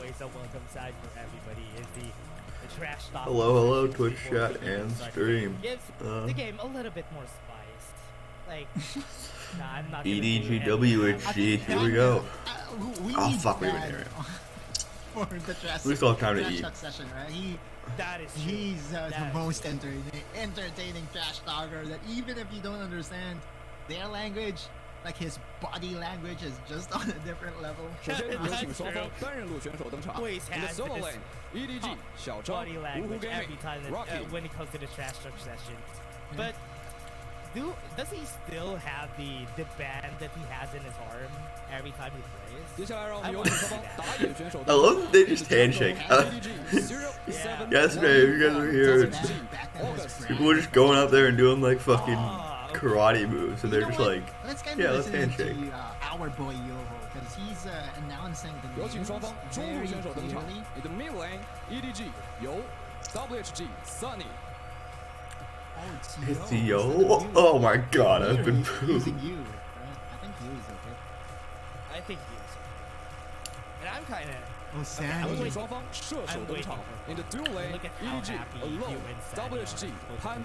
always a welcome sign for everybody is the trash talk. Hello, Twitch chat and stream. Gives the game a little bit more spice. Like, nah, I'm not. EDG WHG. Here we go. Oh fuck, we were there. For the trash. We still have time to eat. Session, right? He's the most entertaining trash talker that even if you don't understand their language, like his body language is just on a different level. Always has this EDG, body language every time when it comes to the trash talk session. But does he still have the band that he has in his arm every time he plays? I love that they just handshake. Yes, babe, you guys are here. People are just going out there and doing like fucking karate moves, and they're just like, yeah, let's handshake. Our boy Yoho, because he's announcing the news very clearly. In the mid lane, EDG, Yo, WHG, Sunny. It's Yo. Oh my god, I've been pooped. Using you, right? I think you is okay. I think he is. And I'm kind of. Oh, Sandy. I'm waiting. In the dual lane, Look at how EDG, happy alone, you and Sandy WHG, are. Pan.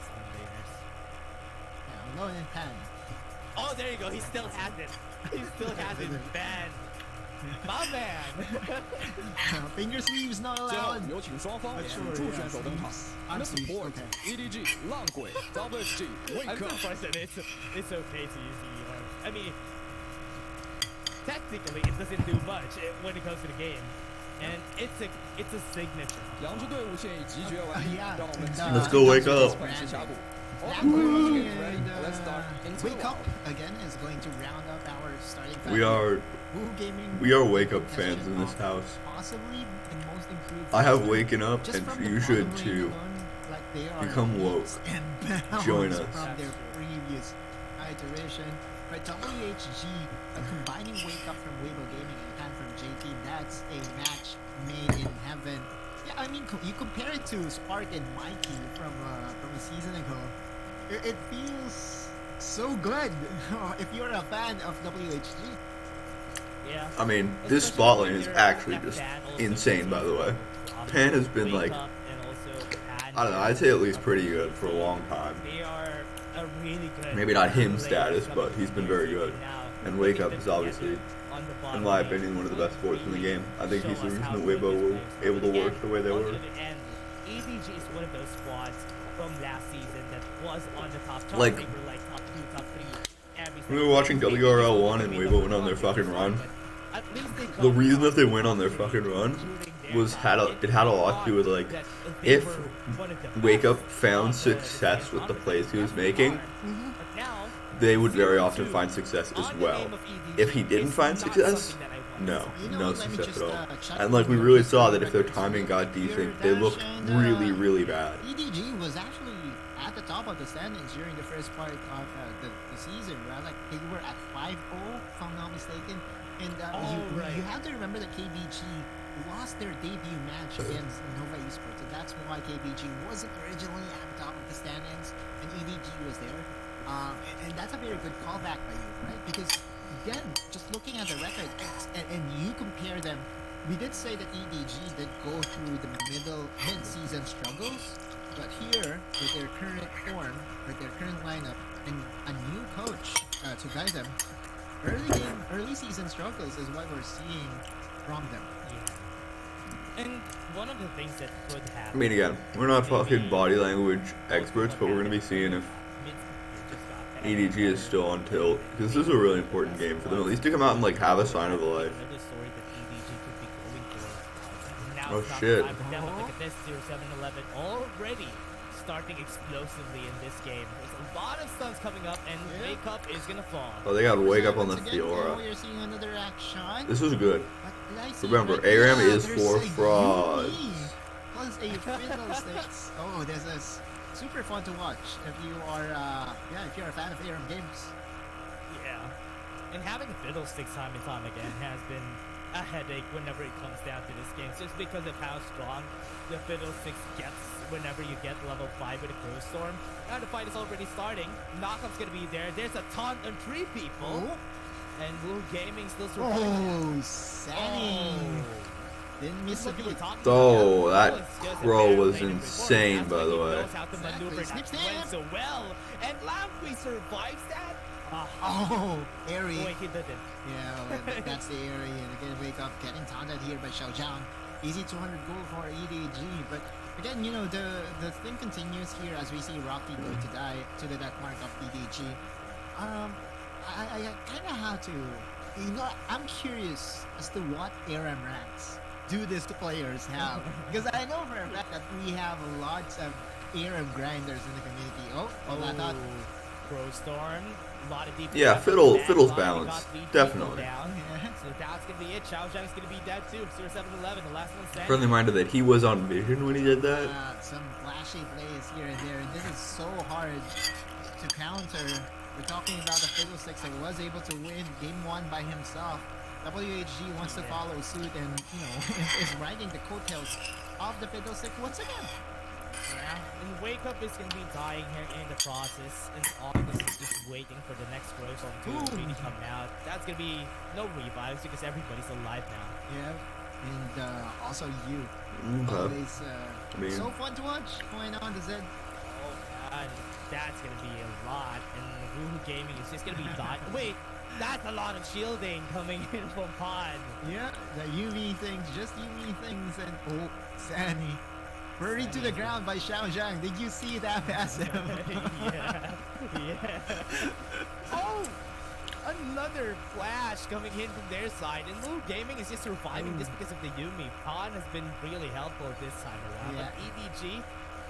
Yeah, alone in Pan. Oh, there you go. He still has it. He still has it. Man. My man. Finger sleeves not allowed. 有请双方辅助选手登场。And support EDG 浪鬼 WHG wake I'm up. surprised that it's okay to use the arm. I mean, technically it doesn't do much when it comes to the game, and it's a signature. 两支队伍现已集结完毕，让我们 Let's go wake up. Let's start. Wake up again is going to round up our starting. We are wake up fans in this house. Possibly the most improved. I have waken up, and you should too. Become woke. Join us. From their previous iteration, but WHG combining wake up from Weibo Gaming and Pan from JT, that's a match made in heaven. Yeah, I mean, you compare it to Spark and Mikey from a season ago. It feels so good if you're a fan of WHG. Yeah. I mean, this spot lane is actually just insane, by the way. Pan has been like, I don't know, I'd say at least pretty good for a long time. They are a really good. Maybe not him status, but he's been very good. And Wake Up is obviously, in my opinion, one of the best supports in the game. I think he's the reason that Weibo were able to work the way they were. EDG is one of those squads from last season that was on the top. Like, they were like top 2, top 3. We were watching WRL1 and Weibo went on their fucking run. The reason that they went on their fucking run was it had a lot to do with like, if Wake Up found success with the plays he was making, they would very often find success as well. If he didn't find success, no success at all. And like we really saw that if their timing got decent, they looked really, really bad. EDG was actually at the top of the standings during the first part of the season, right? Like they were at 5-0, if I'm not mistaken. And you have to remember that KBG lost their debut match against Nova Esports, and that's why KBG wasn't originally at the top of the standings, and EDG was there. And that's a very good callback by you, right? Because again, just looking at the record, and you compare them, we did say that EDG did go through the mid-season struggles, but here, with their current form, with their current lineup, and a new coach to guide them, early season struggles is what we're seeing from them. Yeah. And one of the things that could happen. I mean, again, we're not fucking body language experts, but we're gonna be seeing if EDG is still on tilt, because this is a really important game for them, at least to come out and like have a sign of the life. Oh shit. Look at this, 0711 already starting explosively in this game. There's a lot of stuns coming up, and Wake Up is gonna fall. Oh, they got Wake Up on the Fiora. This is good. Remember, ARAM is for frauds. Plus a Fiddlesticks. Oh, this is super fun to watch if you are, if you're a fan of ARAM games. Yeah, and having Fiddlesticks time and time again has been a headache whenever it comes down to this game, just because of how strong the Fiddlesticks gets whenever you get level 5 with a Crow Storm. Now the fight is already starting. Knockup's gonna be there. There's a taunt on 3 people. And Blue Gaming still surviving. Oh, Sandy. Didn't miss a beat. Oh, that crow was insane, by the way. Exactly. Snip, snip. So well, and Lampley survives that. Oh, airy. Wait, he didn't. Yeah, well, that's the area. And again, wake up, getting taunted here by Xiaozhang. Easy 200 goal for EDG, but again, you know, the thing continues here as we see Rocky go to die to the death mark of EDG. I kind of have to, you know, I'm curious as to what ARM ranks do these players have, because I know for a fact that we have lots of ARM grinders in the community. Oh, I thought. Crowstorm, a lot of deep. Yeah, Fiddle's balanced, definitely. So that's gonna be it. Xiaozhang's gonna be dead too. 0711, the last one standing. Friendly reminder that he was on vision when he did that. Some flashy plays here and there, and this is so hard to counter. We're talking about the Fiddlesticks that was able to win game 1 by himself. WHG wants to follow suit and, you know, is riding the coattails of the Fiddlestick once again. Yeah, and Wake Up is going to be dying here in the process, and August is just waiting for the next Crowstorm to really come out. That's going to be no revives because everybody's alive now. Yeah, and also you. Okay. Always so fun to watch going on the Z. Oh god, that's going to be a lot, and Woohoo Gaming is just going to be dying. Wait, that's a lot of shielding coming in from Pod. Yeah, the UV things, just UV things, and oh, Sanny. Buried to the ground by Xiaozhang. Did you see that passive? yeah. Oh, another flash coming in from their side. And Woohoo Gaming is just surviving just because of the Yumi. Pawn has been really helpful this time around. Yeah. But EDG,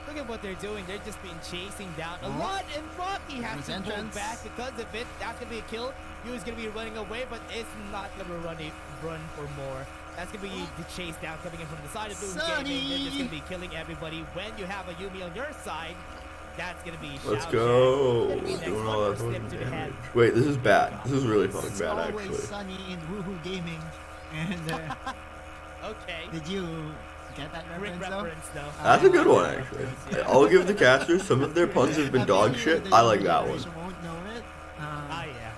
look at what they're doing. They're just being chasing down a lot. And Rocky has to pull back because of it. That's going to be a kill. Yu's going to be running away, but it's not going to run for more. That's going to be the chase down coming in from the side of Woohoo Gaming. They're just going to be killing everybody. When you have a Yumi on your side, that's going to be Let's Xiaozhang. go. Be Doing all that snip fucking to the head. damage. Wait, this is bad. This is really fucking It's bad, always actually. sunny in Woohoo Gaming. And Okay. did you get that Rick reference though? reference though. That's a good one, actually. I'll give the casters, some of their puns have been dog shit. I like that one. Won't know it. Yeah.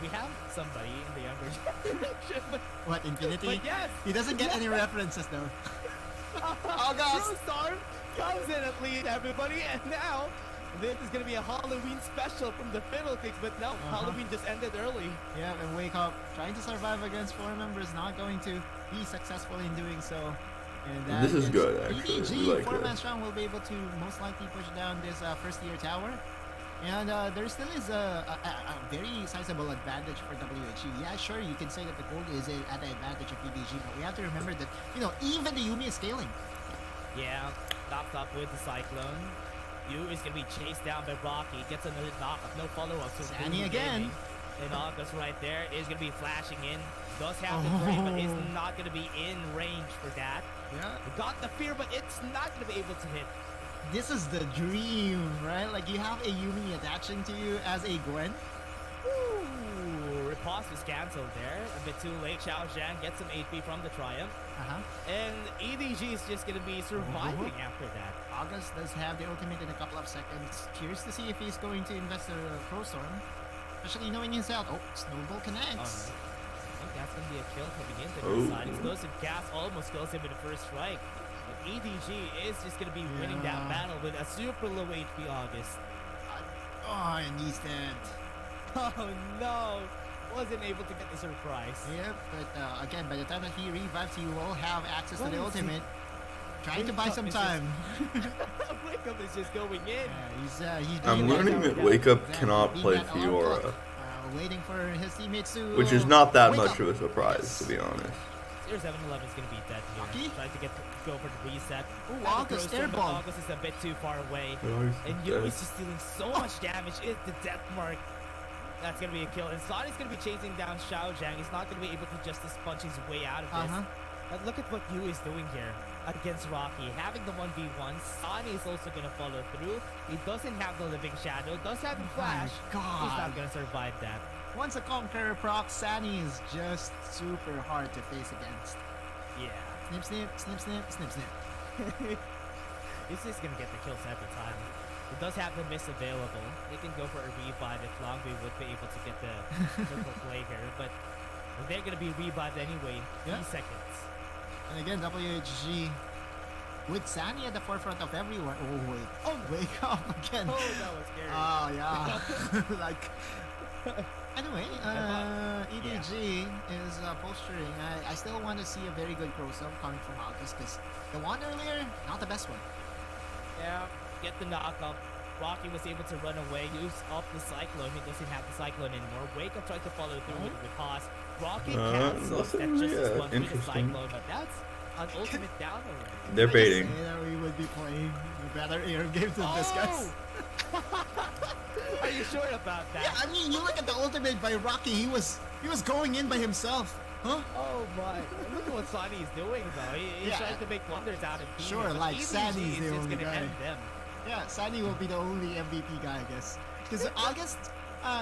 We have somebody in the younger generation, but What, Infinity? yes. He doesn't get any references though. August Storm comes in at lead, everybody, and now this is gonna be a Halloween special from the Fiddlesticks, but no, Halloween just ended early. Yeah, and Wake Up trying to survive against 4 members, not going to be successful in doing so. And This is good, actually. EDG, We like 4-man this. strong, will be able to most likely push down this first tier tower. And there still is a very sizable advantage for WHG. Yeah, sure, you can say that the gold is at the advantage of EDG, but we have to remember that, you know, even the Yumi is scaling. Yeah, knocked up with the Cyclone. Yu is gonna be chased down by Rocky. Gets another knock up, no follow-up. So Sanny Woohoo again. Gaming. And August right there is gonna be flashing in. Does have the three, but is not gonna be in range for that. Yeah. Got the fear, but it's not gonna be able to hit. This is the dream, right? Like you have a Yumi attaching to you as a Gwen. Ooh, riposte was cancelled there. A bit too late. Xiaozhang gets some HP from the Triumph. And EDG is just going to be surviving after that. August does have the ultimate in a couple of seconds. Curious to see if he's going to invest a Crowstorm. Especially knowing his out. Oh, Snowball connects. I think that's going to be a kill coming into Oh. the side. Explosive gas almost kills him in the first strike. But EDG is just going to be winning that battle with a super low HP August. Oh, and he's dead. Oh no! Wasn't able to get the surprise. Yep, but again, by the time that he revives, he will have access What to the is he- ultimate. Trying to Wake buy Up some is just- time. Wake Up is just going in. He's I'm being learning that- that Wake Up that- cannot being play that alarm Fiora, clock, waiting for his teammates to. which is not that wake much up. of a surprise, to be honest. 0711 is going to be dead here. Rocky? Trying to go for the reset. Ooh, And the August, Crowstorm, air but ball. August is a bit too far away. Yeah. And Yu is just dealing so much damage. It's the death mark. That's going to be a kill. And Sonic going to be chasing down Xiaozhang. He's not going to be able to just punch his way out of this. But look at what Yu is doing here against Rocky. Having the 1v1, Sonny is also going to follow through. He doesn't have the Living Shadow, does have the Flash. My He's God. not going to survive that. Once a Conqueror proc, Sani is just super hard to face against. Yeah. Snip, snip, snip, snip, snip, snip. He's just going to get the kills every time. He does have the miss available. They can go for a revive if Longby would be able to get the triple play here. But they're going to be revived anyway in 3 seconds. And again, WHG with Sani at the forefront of everyone. Oh wait. Oh, wake up again. Oh, that was scary. Oh yeah. Like. Anyway, EDG is bolstering. I still want to see a very good cross-up coming from August because the one earlier, not the best one. Yeah, get the knockup. Rocky was able to run away, use off the Cyclone. He doesn't have the Cyclone anymore. Wake Up tried to follow through with the toss. Rocky cancels that just as one with the Cyclone, but that's an ultimate down already. They're baiting. I just say that we would be playing better air games than this, guys. Are you sure about that? Yeah, I mean, you look at the ultimate by Rocky. He was going in by himself. Huh? Oh my! Look at what Sonny's doing though. He's trying to make wonders out of people. Sure, like Sandy's the only guy. End them. Yeah, Sandy will be the only MVP guy, I guess. Because August,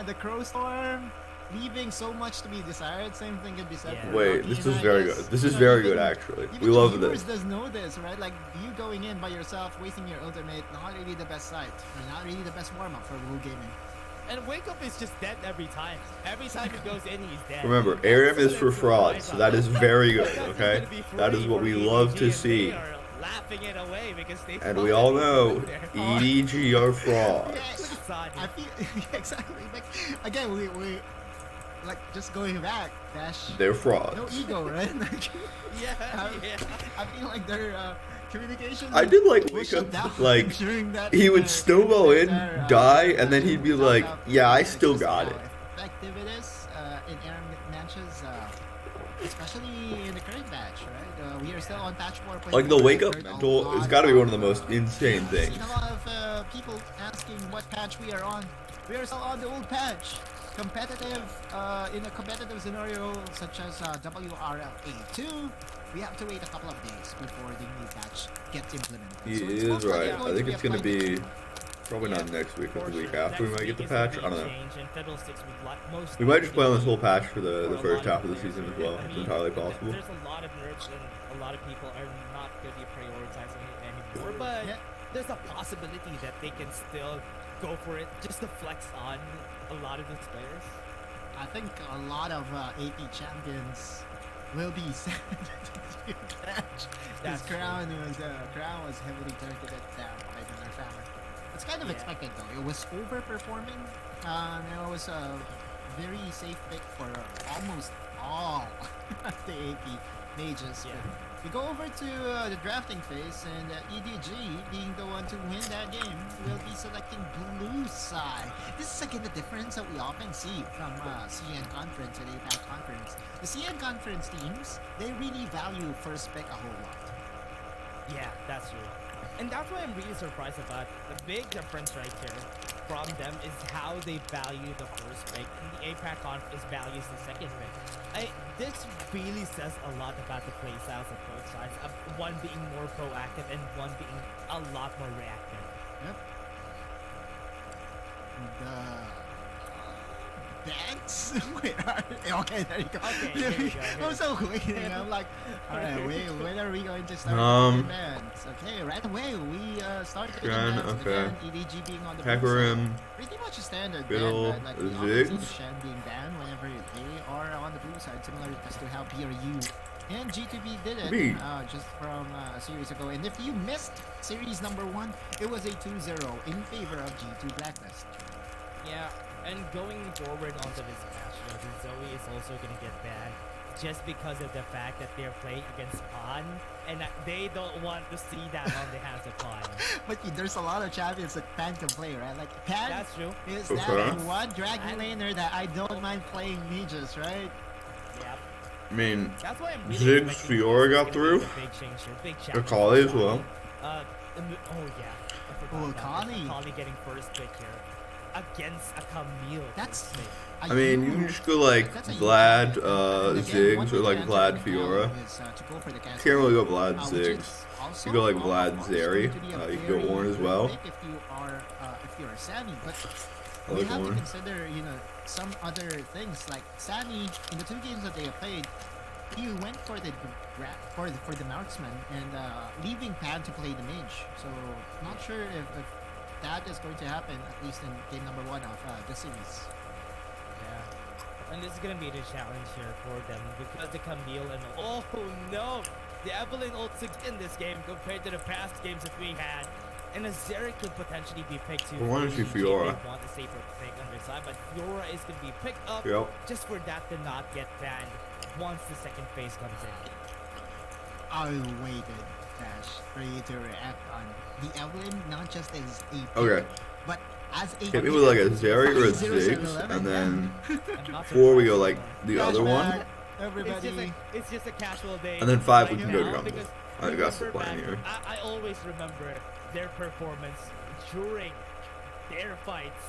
the Crow Storm, leaving so much to be desired. Same thing can be said. Yeah. For Wait, Rocky, this and is I very guess, good. This is very good, actually. We love the viewers this. does know this, right? Like you going in by yourself, wasting your ultimate, not really the best sight, or not really the best warm up for Blue Gaming. And Wake Up is just dead every time. Every time he goes in, he's dead. Remember, ARM is for frauds, so that is very good, okay? That is what we love to see. They are laughing it away because they And we all know Oh. EDG are frauds. Yeah, I feel exactly like again we like just going back Dash. They're No frauds. ego, right? Like, Yeah, yeah. I feel like their communication. I did like was Wake shut Up, down like, during that, he would snowball in, entire, die, and then he'd be like, knockout. yeah, I It's still just got how it. effective it is in ARM matches, especially in the current patch, right? We are still on patch 4.0. Like, the Wake Up Heard a mental lot has got to be one of the of, most insane I've things. seen a lot of people asking what patch we are on. We are still on the old patch. Competitive, in a competitive scenario such as WRLA2, we have to wait a couple of days before the new patch gets implemented. He So it's is most likely right. going I think to it's going to applied be probably not next week, but For the week sure. after we Next might get the week is gonna patch. be I don't know. change, and Fiddlesticks would most We might just likely play on this be whole patch for for the a first lot half of the players. season as well. I It's mean, entirely possible. There's a lot of nerfs and a lot of people are not going to be prioritizing it anymore, but Yeah. there's a possibility that they can still go for it just to flex on a lot of these players. I think a lot of AP champions will be sad to patch. Because That's true. Crown was heavily targeted down by the nerf hammer. It's kind of Yeah. expected though. It was overperforming. It was a very safe pick for almost all the AP mages. Yeah. We go over to the drafting phase, and EDG, being the one to win that game, will be selecting blue side. This is again the difference that we often see from CN Conference and APAC Conference. The CN Conference teams, they really value first pick a whole lot. Yeah, that's true. And that's why I'm really surprised about the big difference right here from them is how they value the first pick, and the APAC Conference values the second pick. This really says a lot about the play styles of both sides, of one being more proactive and one being a lot more reactive. Yep. Bats? Wait, okay, there you go. Okay, here you go. I'm so waiting. I'm like, alright, when are we going to start the events? Okay, right away, we start the Shen, events okay. again. EDG being on the blue side. Hecarim, Pretty much a standard Fiddle, ban, right? Like, we often see Ziggs. Shen being banned whenever they are on the blue side, similar as to how PRU and G2B did it Me. just from a series ago. And if you missed series number 1, it was a 2-0 in favor of G2 Blacklist. Yeah, and going forward onto this match, Zoe is also going to get banned just because of the fact that they're playing against Pan, and that they don't want to see that on the hands of Pan. But there's a lot of champions that Pan can play, right? Like Pan That's true. is Okay. that one dragon And- laner that I don't mind playing mages, right? Yep. I mean, That's why I'm Ziggs, expecting Fiora this got is gonna through. be the big change here, big challenge Akali for as well. oh yeah. I forgot Oh, about this. Akali. Akali getting first pick here against a Camille. That's first pick. a I mean, you can huge- just go like that's a huge Vlad, pick. And again, Ziggs, one or thing like that Vlad, Anthony Fiora. Dow is, to go for the Can't really go Vlad, which Ziggs. is also, You go like of Vlad, course, Zeri. going to be a You can go very Ornn as good well. pick if you are Sammy, but I we like have to Ornn. consider, some other things. Like Sammy, in the 2 games that they have played, he went for the for the marksman and leaving Pan to play the mage. So not sure if that is going to happen, at least in game number 1 of the series. Yeah. And this is gonna be the challenge here for them because the Camille and oh no, the Evelyn also in this game compared to the past games that we had. And a zeri could potentially be picked too. I want to see EDG. Fiora. They want a safer pick on their side, but Fiora is going to be picked up Yep. just for that to not get banned once the second phase comes in. I waited, Dash, for you to react on the Evelyn, not just as a pick, Okay. but as a Hit me with like a Zeri or a 0711, Ziggs, and then I'm not before we surprised go like anymore. the other one, Everybody. It's just a casual day. and then 5 we right can go now, jungle. because I got the remember plan back- here. I always remember their performance during their fights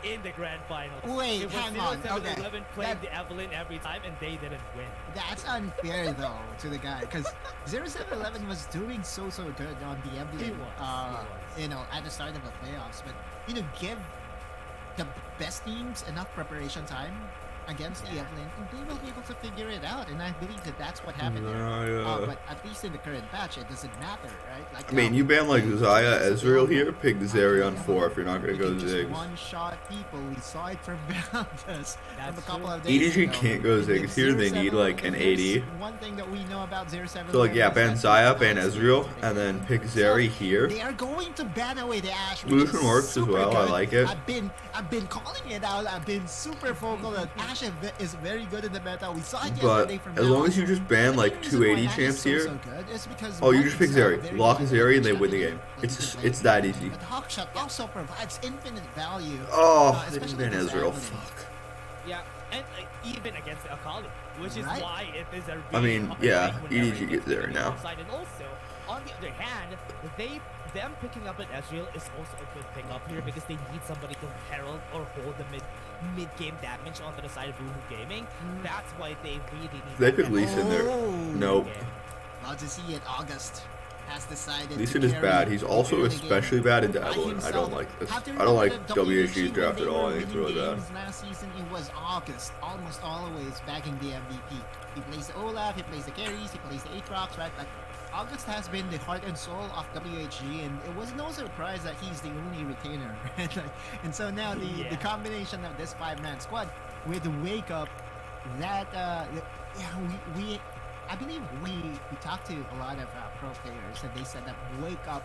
in the grand finals. Wait, it was hang on, 0711 okay. playing That- the Evelyn every time, and they didn't win. That's unfair though to the guy because 0711 was doing so good on the Evelyn, He was. you know, at the start of the playoffs. But you know, give the best teams enough preparation time against the Evelyn, and they will be able to figure it out. And I believe that that's what happened there. But at least in the current patch, it doesn't matter, right? Like, I mean, you ban like Zaya, Ezreal here, pick the Zeri on 4 if you're not gonna go just Ziggs. one-shot people. We saw it from behind us from a That's couple true. of days EDG ago. can't go And Ziggs if here, they need like an 80. One thing that we know about 07. So like yeah, ban Zaya, ban Ezreal, and then pick Zeri here. They are going to ban away the Ashe. which Lucian is works as super well, I good. like it. I've been calling it out. I've been super vocal that Ashe is very good in the meta. We saw it But yesterday from as long Balance. as you just ban The like main reason why 280 Ashe champs is so here, good is because oh you one, just pick it's a Zeri, very lock good Zeri, and they shot win the that game. you It's can play. it's that easy. But Hawkshot also provides infinite value. Oh, they didn't especially ban against Ezreal. Evelyn. Fuck. Yeah, and even against Akali, which is Right. why it is a I really mean, hard yeah, thing whenever EDG it gets there to the now. outside. And also, on the other hand, them picking up an Ezreal is also a good pickup here because they need somebody to herald or hold the mid-game damage onto the side of Boohoo Gaming. That's why they really need. They that pick kind Lee of Sin there. Oh. Nope. game. Love to see it. August has decided. Lee to Sin is carry bad. He's the also early especially game bad in by Evelyn. I himself. don't like this. Have to I don't like remember that WHG's WHG, draft when at they all. were I think it's winning really bad. games last season, it was August, almost always bagging the MVP. He plays the Olaf, he plays the carries, he plays the Aatrox, right? Like, August has been the heart and soul of WHG, and it was no surprise that he's the only retainer, right? Like, and so now the combination of this 5-man squad with Wake Up, that we I believe we talked to a lot of pro players, and they said that Wake Up,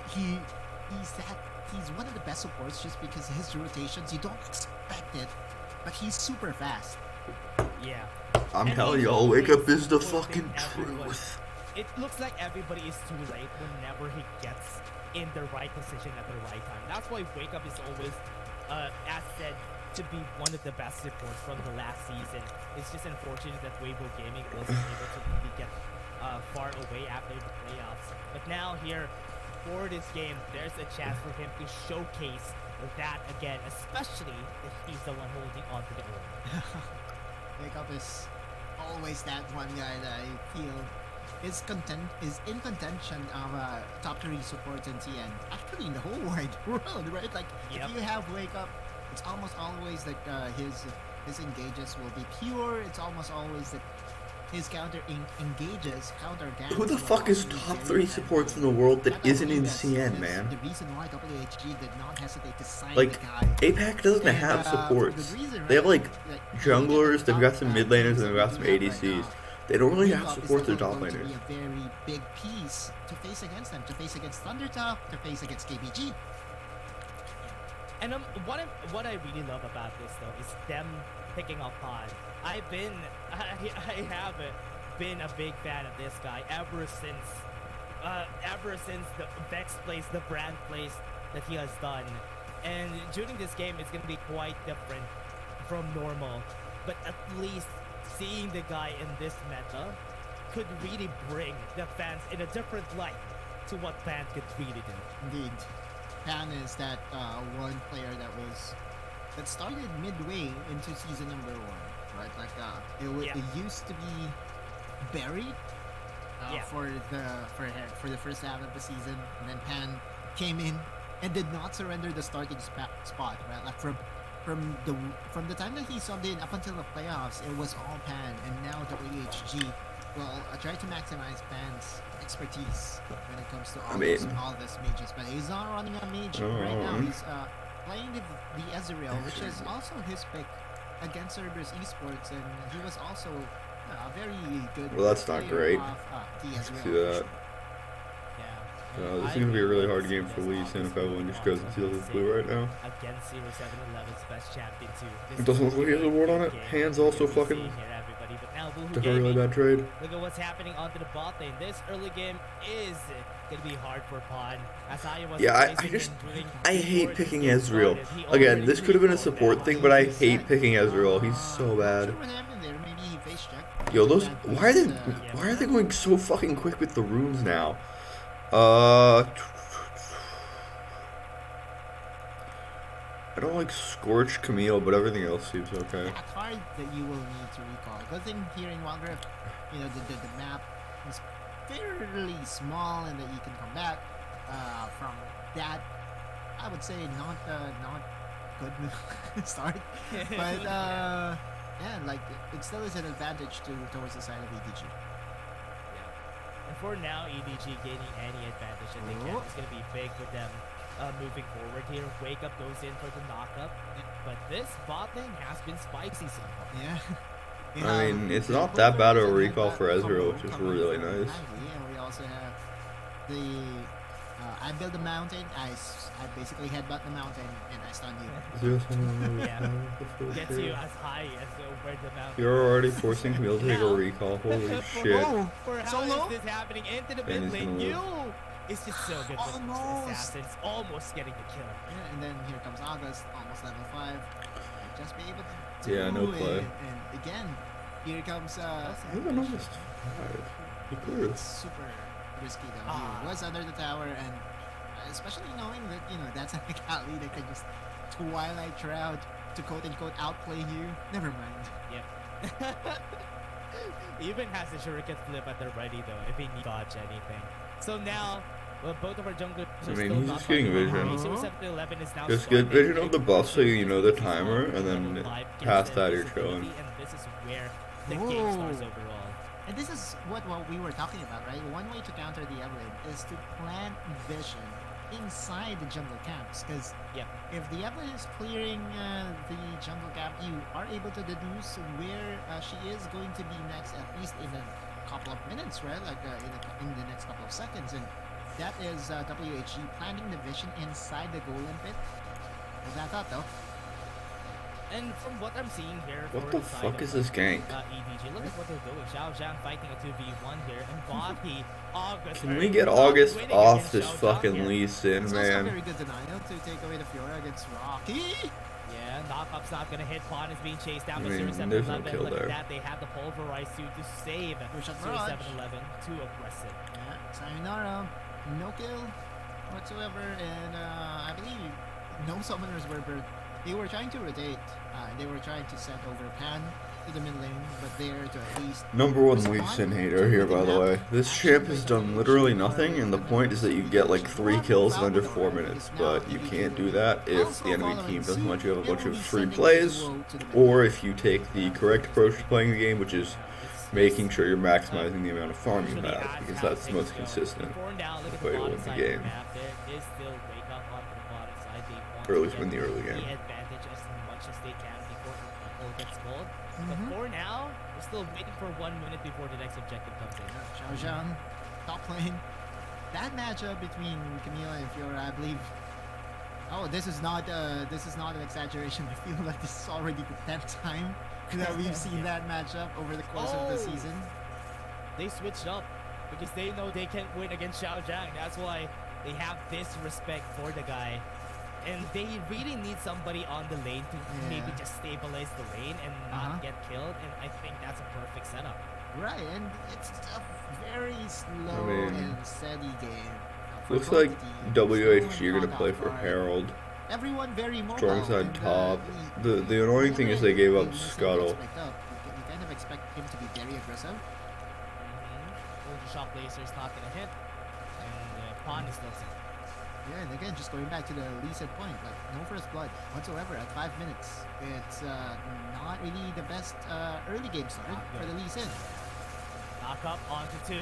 he's one of the best supports just because his rotations, you don't expect it, but he's super fast. Yeah. I'm And telling he's y'all, Wake Up always is the putting fucking everyone- truth. It looks like everybody is too late whenever he gets in the right position at the right time. That's why Wake Up is always, as said, to be one of the best supports from the last season. It's just unfortunate that Weibo Gaming wasn't able to really get far away after the playoffs. But now here, for this game, there's a chance for him to showcase that again, especially if he's the one holding on to the orb. Wake Up is always that one guy that I feel is in contention of top 3 supports in TN. Actually, in the whole wide world, right? Like, Yep. if you have Wake Up, it's almost always that his engages will be pure. It's almost always that his counter engages, counter ganks. Who the will fuck is also be top very 3 supports in the world that I isn't believe in that's CN, man? The reason why WHG did not hesitate to sign Like, the guy. APAC doesn't And, have the supports. reason, They have right, like that junglers, they've got some mid laners, and they've got we some have right ADCs. now, They don't really Wake have Up is supports or still top going to be laners. a very big piece to face against them, to face against Thundertop, to face against KBG. And what I really love about this though is them picking up Pod. I have been a big fan of this guy ever since the Vex plays, the brand plays that he has done. And during this game, it's gonna be quite different from normal. But at least seeing the guy in this meta could really bring the fans in a different light to what fans could really do. Indeed. Pan is that one player that started midway into season number 1, right? Like it used to be buried Yeah. for the first half of the season, and then Pan came in and did not surrender the starting spot, right? Like from the time that he subbed in up until the playoffs, it was all Pan, and now WHG will try to maximize Pan's expertise when it comes to all this mages. But he's not running a mage right now. He's playing the Ezreal, which is also his pick against Cerberus Esports, and he was also Very good. Well, that's not great. See that? This is gonna be a really hard game for Lee Sin if everyone just goes and seals his blue right now. Against 0711's best champion too. It doesn't look like he has a ward on it. Hands also fucking took a really bad trade. Look at what's happening onto the bot lane. This early game is gonna be hard for Pawn. Yeah, I hate picking Ezreal. Again, this could have been a support thing, but I hate picking Ezreal. He's so bad. Yo, those why are they going so fucking quick with the runes now? I don't like Scorch Camille, but everything else seems okay. A card that you will need to recall. Good thing here in Wild Rift, you know, the map is fairly small and that you can come back from that. I would say not good start, but yeah, like it still is an advantage towards the side of EDG. And for now, EDG gaining any advantage that they can is going to be big for them moving forward here. Wake Up goes in for the knockup, but this bot lane has been spicy so far. Yeah. I mean, it's not that bad of a recall for Ezreal, which is really nice. Yeah, we also have the I build a mountain, I basically headbutt the mountain, and I stun you. Yeah, gets you as high as where the mountain. You're already forcing Camille to take a recall. Holy shit! For how is this happening into the mid lane? You is just so good with assassins, almost getting the kill. Yeah, and then here comes August, almost level 5. Just be able to yeah, no play. And again, here comes Even August 5. It's super risky though. He was under the tower, and especially knowing that, you know, that's an Akali that can just Twilight Shroud to quote-unquote outplay you. Never mind. Yep. Even has the shuriken flip at the ready though, if he need dodge anything. So now, well, both of our junglers are still he's not just getting vision. Is now Just get vision of the buff so you know the timer, and then past that you're chilling. And this is where the game starts overall. And this is what we were talking about, right? One way to counter the Evelyn is to plant vision inside the jungle camps, because if the Evelyn is clearing the jungle camp, you are able to deduce where she is going to be next, at least in a couple of minutes, right? Like in the next couple of seconds, and that is WHG planting the vision inside the golem pit. Well, that's out though. And from what I'm seeing here, what the fuck is this gank? EDG, look at what they're doing. Xiao Zhang fighting a 2v1 here, and Bobby, August. Can we get August off this fucking Lee Sin, man? Also very good denial to take away the Fiora against Rocky. Yeah, knockup's not gonna hit. Pawn is being chased down by there's 0711. no kill Look there. at that, they have the pulverize suit to save 0711. Too aggressive. Yeah, sayonara, no kill whatsoever, and I believe no summoners were burnt. They were trying to rotate. They were trying to set over Pan to the mid lane, but there to at least... Number one Lee Sin hater here, by the way. This champ has done literally nothing, and the point is that you get like 3 kills in under 4 minutes, but you can't do that if the enemy team doesn't let you have a bunch of free plays, or if you take the correct approach to playing the game, which is making sure you're maximizing the amount of farm you have, because that's the most consistent way to win the game. Or at least win the early game. But for now, we're still waiting for 1 minute before the next objective comes in. Xiao Zhang, top lane. That matchup between Camille and Fiora, I believe. Oh, this is not an exaggeration. I feel like this is already the 10th time that we've seen that matchup over the course of the season. They switched up because they know they can't win against Xiao Zhang. That's why they have this respect for the guy. And they really need somebody on the lane to maybe just stabilize the lane and not get killed. And I think that's a perfect setup. Right, and it's a very slow and steady game. Looks like WHG are going to play for Herald. Everyone very mobile. Strong side top. The annoying thing is they gave up Scuttle. You kind of expect him to be very aggressive. Ultra Shock Laser is not going to hit. And Pawn is still set. Yeah, and again, just going back to the Lee Sin point, like no first blood whatsoever at 5 minutes. It's not really the best early game start for the Lee Sin. Knock up onto 2.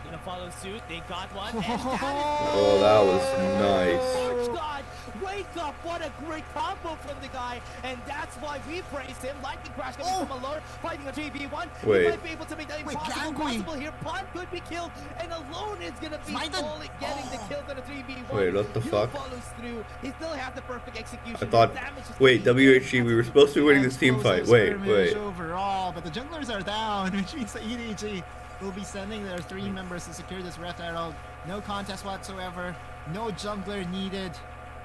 Gonna follow suit. They got one. And Oh, that was nice. God, wake up! What a great combo from the guy, and that's why we praised him. Lightning crash coming from Alone, fighting a 3v1. Wait. He might be able to make that impossible here. Pun could be killed, and Alone is gonna be only getting the kills on a 3v1. Wait, what the fuck? Follows through. He still has the perfect execution. I thought. Wait, WHG, we were supposed to be winning this team fight. Wait. Overall, but the junglers are down, which means the EDG will be sending their 3 members to secure this Red Arrow. No contest whatsoever. No jungler needed.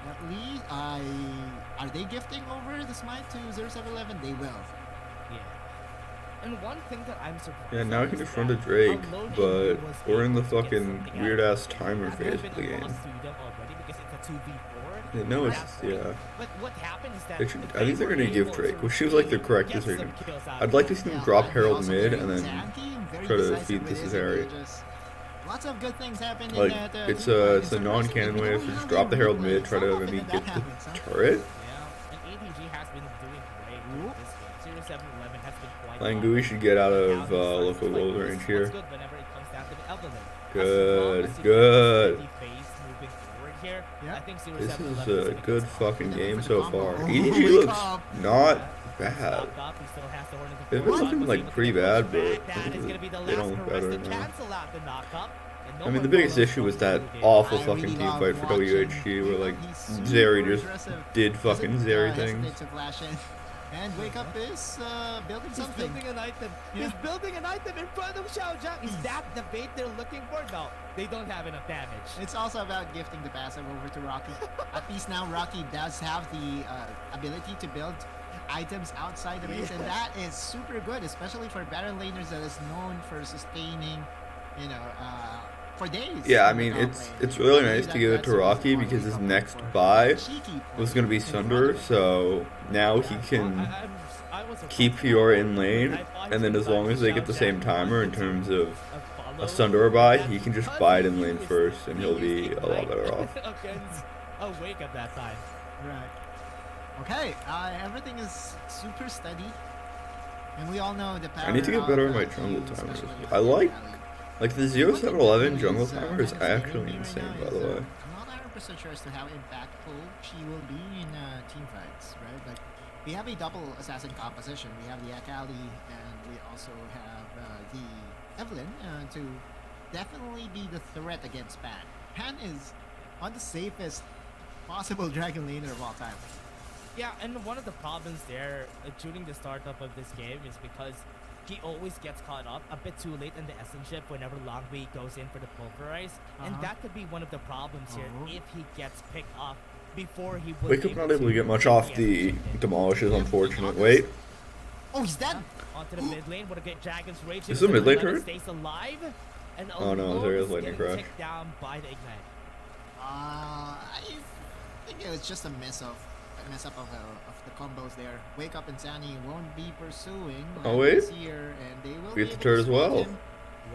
At least, are they gifting over the smite to 0711? They will. Yeah. And one thing that I'm surprised. Yeah, now I can just run to Drake, but we're in the fucking weird ass timer phase of the game. Yeah, no, it's But what happened is that I think they're gonna give Drake, which seems like the correct decision. I'd like to see them drop Herald mid and then try to feed this Zeri. Lots of good things happen Like, in that. it's a non-canon way, so just drop the Herald mid, try to maybe get the turret. Yeah, and EDG has been doing great with this game. 0711 has been quite Langui should get out of local gold range here. Good, good. This is a good fucking game so far. EDG looks not bad. They've been looking like pretty bad, but they don't look better now. I mean, the biggest issue was that awful fucking team fight for WHG where like Zeri just did fucking Zeri things. And Wake Up is building something. He's building an item. He's building an item in front of Xiaojiang. Is that the bait they're looking for? No, they don't have enough damage. It's also about gifting the passive over to Rocky. At least now Rocky does have the ability to build items outside the base, and that is super good, especially for battle laners that is known for sustaining, you know, for days. Yeah, I mean, it's really nice to give it to Rocky because his next buy was going to be Sunder, so now he can keep Fiora in lane, and then as long as they get the same timer in terms of a Sunder buy, he can just buy it in lane first, and he'll be a lot better off. A wake up that time. Right. Okay, everything is super steady, and we all know the power. I need to get better at my jungle timers. I like the 0711 jungle timer is actually insane, by the way. I'm not 100% sure as to how impactful she will be in team fights, right? Like, we have a double assassin composition. We have the Akali, and we also have the Evelyn to definitely be the threat against Pan. Pan is on the safest possible dragon laner of all time. Yeah, and one of the problems there during the startup of this game is because he always gets caught up a bit too late in the essence ship whenever Longwei goes in for the pulverize, and that could be one of the problems here if he gets picked up before he would. Wake Up not able to get much off the demolish is unfortunate. Wait. Oh, he's dead. Onto the mid lane, what a great Dragon's Rage. Is the mid lane turret? Stays alive, and oh no, there is lightning crash. Down by the ignite. I think it was just a mess up of the combos there. Wake Up and Sunny won't be pursuing. Oh wait, here, and they will get the turret as well.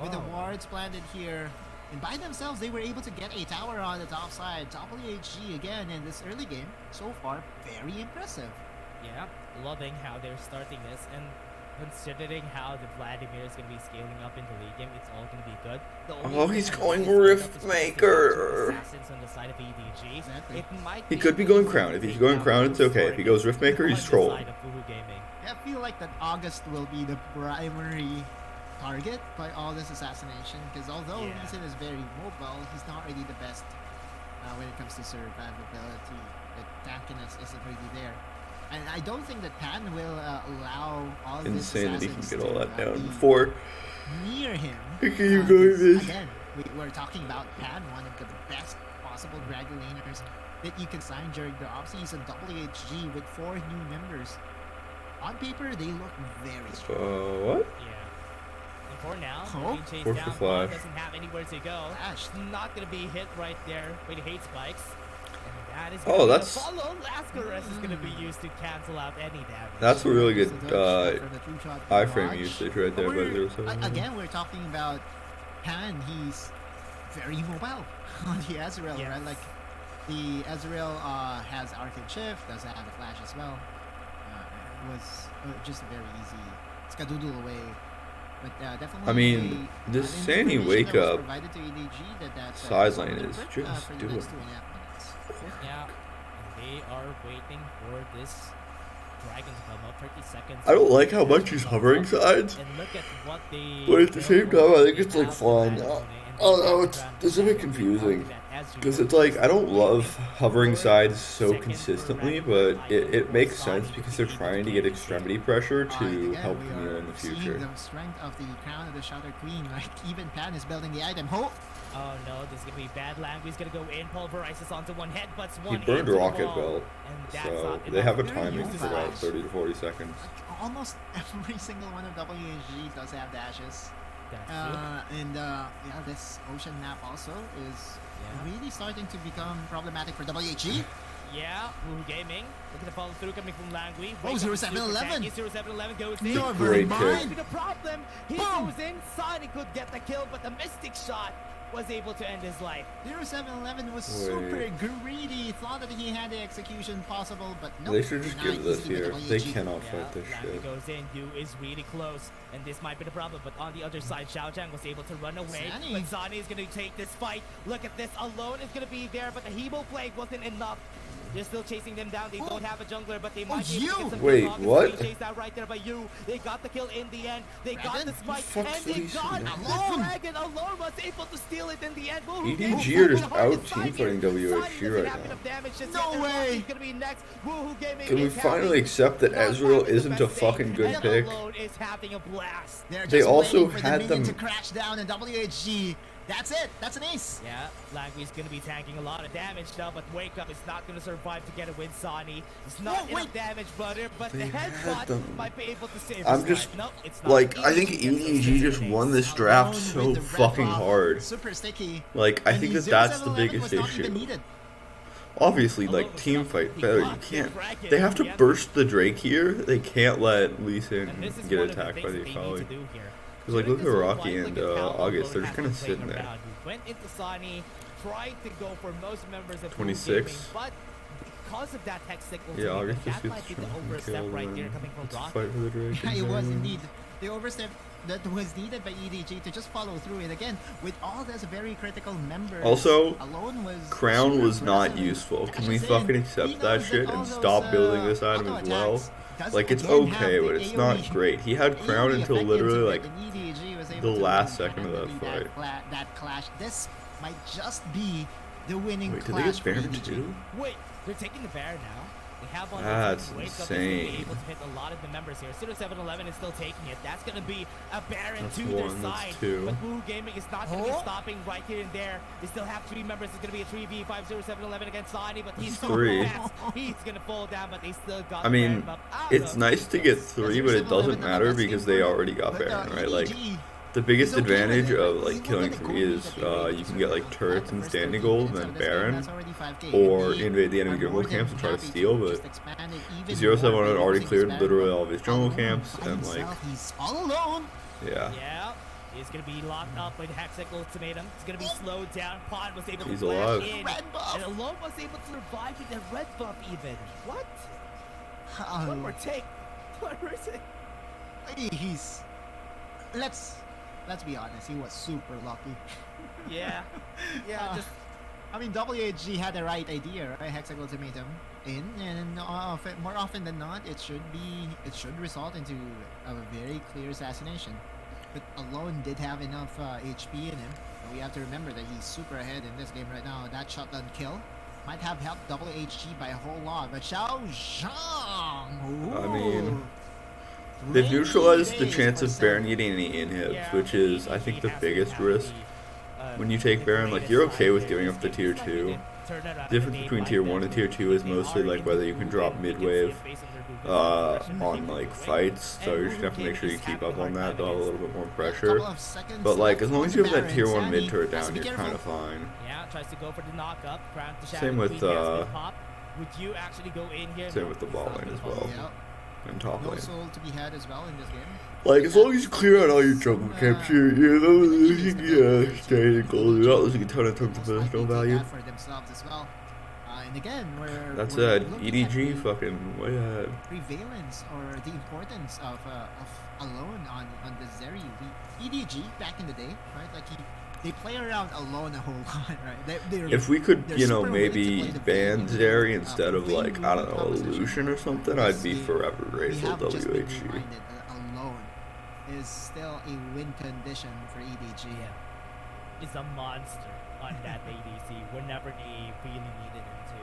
With the wards planted here, and by themselves they were able to get a tower on the top side. WHG again in this early game. So far, very impressive. Yeah, loving how they're starting this, and considering how the Vladimir is going to be scaling up in the late game, it's all going to be good. Oh, he's going Riftmaker. On the side of EDG. Exactly. It might he could be going Crown. If he's going Crown, it's okay. If he goes Riftmaker, he's trolling. I feel like that August will be the primary target by all this assassination, because although Lee Sin is very mobile, he's not really the best when it comes to survivability. The tankiness isn't really there. And I don't think that Pan will allow all this insane that he can get all that to, down before near him. Can you go this? Again, we're talking about Pan, one of the best possible dragon laners that you can sign during the offseason. WHG with 4 new members. On paper, they look very strong. What? Yeah. And for now, being chased Force down, the flash. doesn't have anywhere to go. Flash. Not gonna be hit right there with hate spikes. That is that's follow. Lascaris is going to be used to cancel out any damage. That's a really good iframe usage right there. But again, we're talking about Pan. He's very mobile on the Ezreal, right? Like the Ezreal has Arcane Shift, does have a flash as well. It was just a very easy skadoodle away But definitely. I mean, this Sandy wake up side lane is just doing. Yeah, and they are waiting for this dragon to come up. 30 seconds. I don't like how much he's hovering sides, And look at what they but at the same time, I think it's like fine. Oh, it's a bit confusing. Because it's like, I don't love hovering sides so consistently, but it makes sense because they're trying to get extremity pressure to help Camille in the future. The strength of the crown of the Shadow Queen, like even Pan is building the item. Oh no, this is gonna be bad. Language gonna go in, pulverizes onto one head, but He one burned a into rocket wall. belt, And so that's they have a Very timing for about fast. 30 to 40 seconds. like almost every single one of WHG does have dashes. Yeah, this ocean map also is really starting to become problematic for WHG. Yeah, Woohoo Gaming. Look at the follow through coming from Langui. Oh, 0711. 0711 goes in. Never Great mind. kick. The problem, he Boom. goes inside, he could get the kill, but the Mystic shot was able to end his life. 0711 was super greedy, thought that he had the execution possible, but no. They should just give this here. They cannot fight this Langui shit. goes in, Yu is really close, and this might be the problem, but on the other side, Xiao Zhang was able to run away, Zani. but Zani is going to take this fight. Look at this, alone is going to be there, but the Hebo Plague wasn't enough. They're still chasing them down. They don't have a jungler, but they might be able to get some Wait, kills. what? Obviously, chased out right there by you. They got the kill in the end. They got Dragon? the spike, Fuck's and they these got shit? the dragon. Alone was able to steal it in the end. Woohoo EDG Gaming are just the hardest out side teamfighting here. WHG Zani doesn't right have now. enough damage just No yet, and way. Rocky's gonna be next. Woohoo Gaming Can we is finally having accept that not Ezreal having the isn't a best fucking day, good and pick? Alone is having a blast. They're They just also waiting for had the minion them- to crash down in WHG. That's it. That's an ace. Yeah, Langui's gonna be tanking a lot of damage now, but Wake Up is not gonna survive to get a win. Sani, it's not Whoa, enough wait. damage, brother, but They the had headshot them. might be able to save I'm this just, guy. No, it's not. like, I think EDG gets EDG this just ace. won this draft Alone so with the red fucking buff, hard. Super sticky. Like, I And think the that that's the 0711 biggest was not even issue. needed. Obviously, like, team fight better. You can't. They have to burst the Drake here. They can't let Lee Sin And this is get one of the attacked by things the they need to Akali. do here. Because, like, During look at this whole Rocky fight, and look at how August. They're Alone just kind of has been sitting playing there. around. He went into Sani, tried to go for most members of 26. Gaming, but because of that hexagonal Yeah, August that just might gets be the shot and overstep killed, right there and coming from it's a Rocky. fight for the Drake. Yeah, it was and- indeed. The overstep that was needed by EDG to just follow through it again with all those very critical members. Also, Alone was Crown super was not aggressive. useful. Can we Just saying, fucking he accept that knows shit all and those, stop building this item auto as well? attacks does Like, it's again have okay, the but it's AoE. not great. He had Crown AoE until effect literally, into like, it, and EDG was the able to last second of that handle fight. that clash. This might just be the winning Wait, did they clash get for Baron EDG. too? Wait, they're taking the Baron now. They have one. That's Wake Up is gonna be insane. able to hit a lot of the members here. 711 is still taking it. That's gonna be a Baron That's to one, their that's side. two. But Woohoo Gaming is not gonna be Oh. stopping right here and there. They still have 3 members. It's gonna be a 3v5 0711 against Sani, but he's so Three. fast. He's gonna fall down, but they still got I mean, Baron up. Out it's of nice to get 3, but it 0711 doesn't matter because they already got But, Baron, right? Like, EDG the biggest He's okay with advantage it, of but like he killing wanted 3 gold is that they you can made. get like turrets and First standing 13 gold and minutes then of this game, Baron, that's already 5K. or They invade the enemy are jungle more than camps and try to happy steal, to but just expand it even 07 more had by already using cleared his literally Baron all of his jungle alone camps, by and like, himself. He's all alone. yeah. Yeah. He's gonna be locked up with Hexac Ultimatum. He's gonna be slowed down. Pod was able to He's flash alive. in. Red buff. And Alone was able to survive with the red buff even. What? Oh, One more take. One more take. he's let's be honest, he was super lucky. Yeah. Yeah, Uh, just I mean, WHG had the right idea, right? Hexagon ultimatum in, and more often than not, it should result into a very clear assassination. But Alone did have enough HP in him, and we have to remember that he's super ahead in this game right now. That shotgun kill might have helped WHG by a whole lot, but Xiao Zhang, I mean, ooh, they've rainy neutralized the days chance for of some. Baron getting any inhibs, yeah, which is I think the has to biggest have risk. the, When you take Baron, like, you're okay with giving up the tier 2. Difference between tier 1 and tier 2 is mostly like whether you can drop mid-wave on like fights, so you just have to make sure you keep up on that. They'll have a little bit more pressure, Couple of seconds but like left as long as on you the have that Baron, tier 1 Sani mid turret has to down, be you're careful. kind of fine. Yeah, tries to go for the knock-up. Crown to Same with, Queen gets the pop. Would you actually go in here? same No, with the it's ball not lane gonna as follow well. through. Yeah. And top No lane. soul to be had as well in this game. Like as long as you clear out all your jungle camps, you're not losing standing gold. You're not losing a ton in terms of positional value. For themselves as well. And again, That's we're it. looking at EDG the fucking way ahead. prevalence or the importance of alone on the zeri. EDG back in the day, right? Like they play around alone a whole lot, right? If we could, they're you know, super willing to maybe play the ban Vayne, Zeri instead of Vayne like, I don't know, proposition. Illusion or something, Because I'd be forever we grateful. have just been WHG. reminded that alone is still a win condition for EDG. Yeah. It's a monster on that ADC whenever they really needed him to.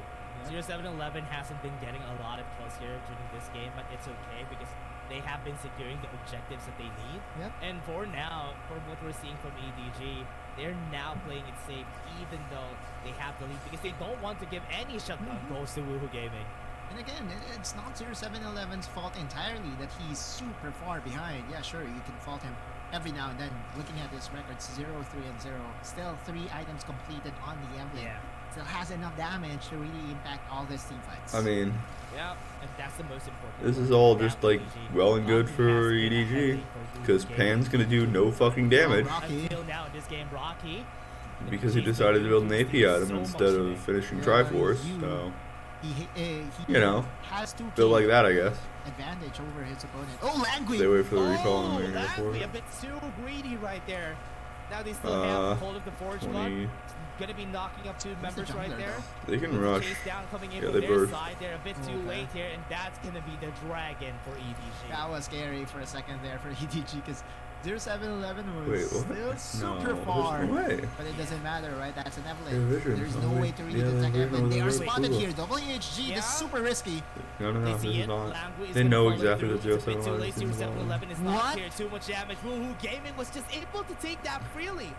0711 hasn't been getting a lot of kills here during this game, but it's okay because they have been securing the objectives that they need. Yep. And for now, for what we're seeing from EDG, they're now playing it safe even though they have the lead because they don't want to give any shutdown goals to Woohoo Gaming. And again, it's not 0711's fault entirely that he's super far behind. Yeah, sure, you can fault him every now and then. Looking at his records, 0, 3, and 0. Still 3 items completed on the emblem. Yeah. Still has enough damage to really impact all these team fights. I mean, Yeah, and that's the most important. this is part all about just like EDG. well and good Rocky for has been a EDG, headache for Woohoo because Gaming. Pan's gonna do no fucking damage Rocky. Until now in this game, Rocky. because he decided to build an AP item instead of finishing Triforce. So, He you know, has 2 feel like that, I guess. advantage over his opponent. Oh, Language! They wait for the recall Oh, and they're Langley, a for bit too greedy right there. Now they still have hold of the Forge Blood. 20. Gonna be knocking up 2 members right jungler, there. They can rush. Chase down coming in Yeah, from they their burst. side. They're a bit too Okay. late here, and that's gonna be the dragon for EDG. That was scary for a second there for EDG because 0711 was Wait, what? still No, super far. there's no way. But it doesn't matter, right? That's an Yeah, Evelyn. vision. There's Oh, no wait. way to really Yeah, detect vision Evelyn. was They are really spotted cool. here. WHG, Yeah. this is super risky. No, no, They no, see this it. is not. Language is They gonna know follow exactly through. that It's a bit too 0711 late. is involved. 0711 is not What? here. Too much damage. Woohoo Gaming was just able to take that freely.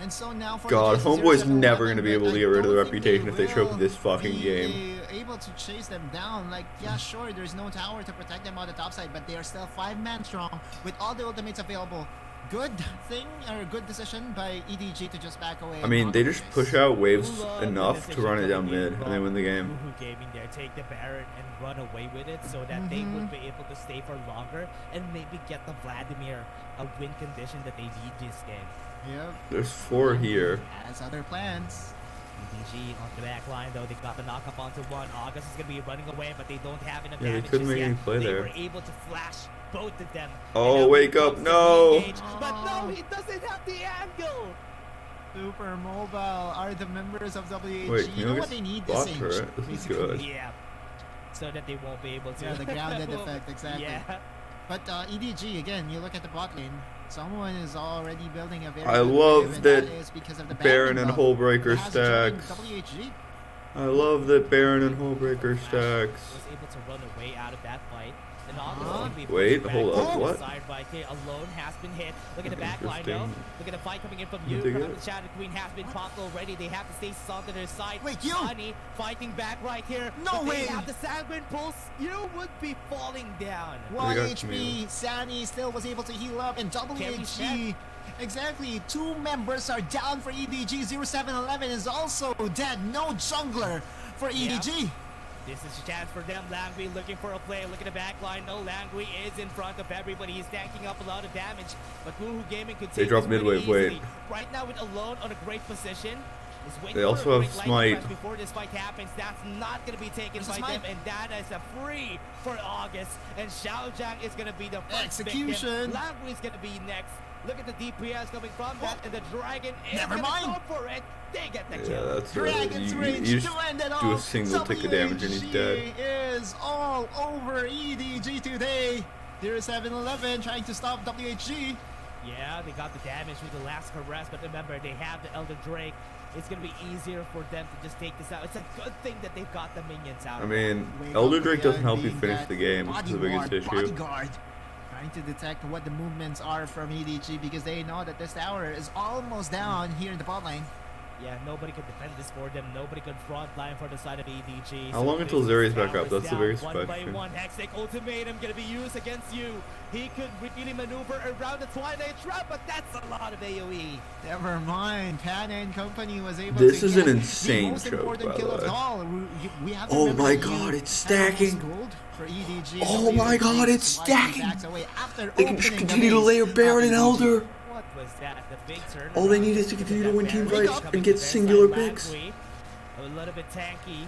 And so now for God, the Homeboy's 0711, never gonna be able to I get rid of the don't think reputation if they show up will in this fucking be game. able to chase them down. Like, yeah, sure, there's no tower to protect them on the top side, but they are still 5-man strong with all the ultimates available. Good thing or good decision by EDG to just back away. I mean, and they not just chase. push out waves Love the enough to decision run it down coming in mid, and they from win the game. Woohoo Gaming there, take the Baron and run away with it so that they would be able to stay for longer and maybe get the Vladimir a win condition that they need this game. Yep. There's 4 here. Has other plans. EDG on the back line though, they got the knock up onto one. August is gonna be running away, but they don't have enough Yeah, they damage couldn't just make any yet. play They there. were able to flash both of them. Oh, And now wake he up, comes to no! re-engage, but no, he doesn't have the angle. Super mobile are the members of WHG. Wait, you know Neil what they gets need blocked this for inch, it. This is basically. good. Yeah. So that they won't be able to. Yeah, the grounded effect, exactly. Yeah. But EDG, again, you look at the bot lane, someone is already building a very I good love wave, and that is because of the Baron Baron and buff. Hullbreaker It has to join stacks. WHG. I love that Baron and Hullbreaker Flash stacks. was able to run away out of that fight. And August Huh? will be Wait, pushed hold back up, to the what? side right here. Alone has been hit. Look at the back line though. Interesting. Look at the fight coming in from You you. dig Perhaps it? the Shadow Queen has been popped already. They have to stay solid to their side. Wait, you- Sunny fighting back right here. No but way! They have the Sanguine Pulse. You would be falling down. 1 got HP, Sani still was able to heal up, and WHG. Exactly, 2 members are down for EDG. 0711 is also dead. No jungler for EDG. This is a chance for them. Langui looking for a play. Look at the back line. No, Langui is in front of everybody. He's tanking up a lot of damage. But Woohoo Gaming could They take dropped this pretty mid-wave, wait. easily. Right now with Alone on a great position. Is waiting They for also a have great lightning smite. flash before this fight happens. That's not going to be taken There's a by smite. them. And that is a free for August. And Xiaojiang is going to be the first Execution. victim. Langui is going to be next. Look at the DPS coming from that. And the Dragon is Never going to mind. go for it. They get the Yeah, kill. that's Dragon's you Rage just to end it do a off. single tick of damage and he's dead. is all over EDG today. 0711 trying to stop WHG. Yeah, they got the damage with the last harass, but remember, they have the Elder Drake. It's going to be easier for them to just take this out. It's a good thing that they've got the minions out. I mean, Wake Elder up, Drake yeah, doesn't help you being finish that the game, which is the biggest issue. Bodyguard. Trying to detect what the movements are from EDG because they know that this tower is almost down here in the bot lane. Yeah, nobody could defend this for them. Nobody could front line for the side of EDG. How long until this Zeri's back tower up? is That's the down biggest one by question. one. Hextech Ultimatum going to be used against you. He could really maneuver around the Twilight Trap, but that's a lot of AoE. Never mind. Pana and company was able This to is get an insane the most choke, important by kill the of way. all. We have to Oh remember my that god, you it's had almost stacking. gold for EDG. Oh my god, it's Why he stacking. backs away after They can just opening the continue to base layer of Baron and EDG. Elder. What was that? The big turn. All they need is to continue to win team fights and get singular picks. a little bit tanky.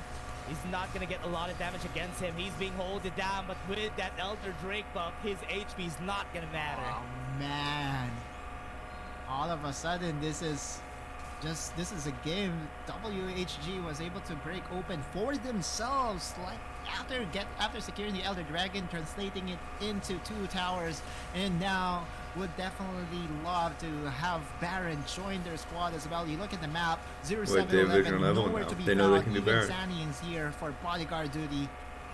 He's not gonna get a lot of damage against him. He's being holded down, but with that Elder Drake buff, his HP is not gonna matter. Oh man! All of a sudden, this is a game WHG was able to break open for themselves, like after securing the Elder Dragon, translating it into 2 towers, and now would definitely love to have Baron join their squad as well. You look at the map, 0711, nowhere to be they know they found. can do Even Baron. Sanian's here for bodyguard duty.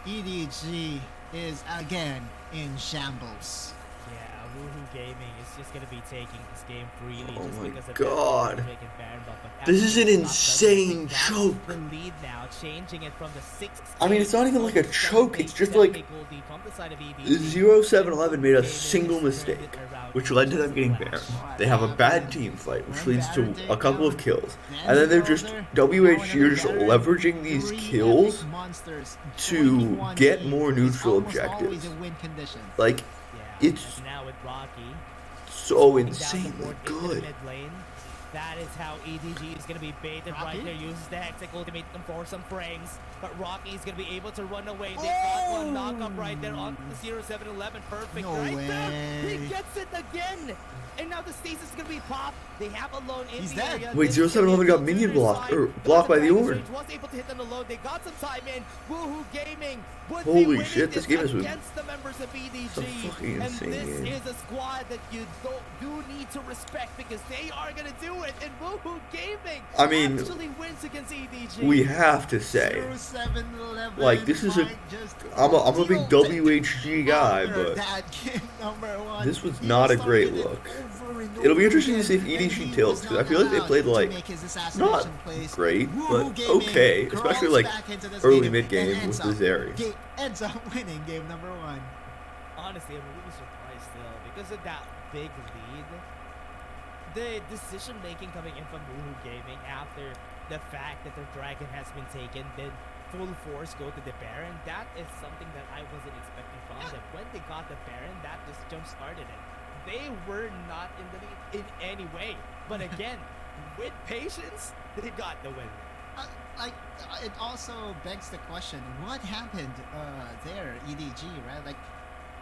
EDG is again in shambles. Yeah, Woohoo Gaming is just gonna be taking this game freely. Oh just my because of God. that Drake and Baron buff. But This is an absolutely not insane that's choke. The lead now, changing it from the 6th. I mean, it's not even like a choke, it's just like 0711 made a single mistake, which led to them getting Baron. They have a bad team fight, which leads to a couple of kills. And then they're just, WHG are just leveraging these kills to get more neutral objectives. Like, it's now with Rocky. so insanely good. That is how EDG is going to be baited Rocky? right there. Uses the Hextech ultimate for some frames. But Rocky is going to be able to run away. They got one knockup right there on the 0711. Perfect No right way. there. He gets it again. And now the stasis is going to be popped. They have a loan in He's the dead. area. Wait, This is gonna 0711 be got a minion good blocked, side. or But blocked by the Dragon's Ornn. Rage was able to hit them alone. They got some time in. Woohoo Gaming would Holy be winning shit, this game is against the members of EDG. It's a fucking And insane this game. is a squad that you do need to respect because they are going to do it. And Woohoo Gaming I mean, actually wins against EDG. We have to say, 0711 like, this is a, might just I'm a big steal it. WHG guy, After but that game #1, this was he not a great started it look. over and It'll be over interesting to again, see if and EDG he tilts, was 'cause I not feel like they allowed played, to like, make his not assassination plays. great, Woohoo but Gaming okay, especially crawls like back into this early game mid-game and with ends the up Zeri. ends up winning game #1. Honestly, I'm really surprised still because of that big lead. The decision making coming in from Woohoo Gaming after the fact that their dragon has been taken, then full force go to the Baron. That is something that I wasn't expecting from them. When they got the Baron, that just jump started it. They were not in the lead in any way, but again, with patience, they got the win. It also begs the question: what happened there, EDG? Right, like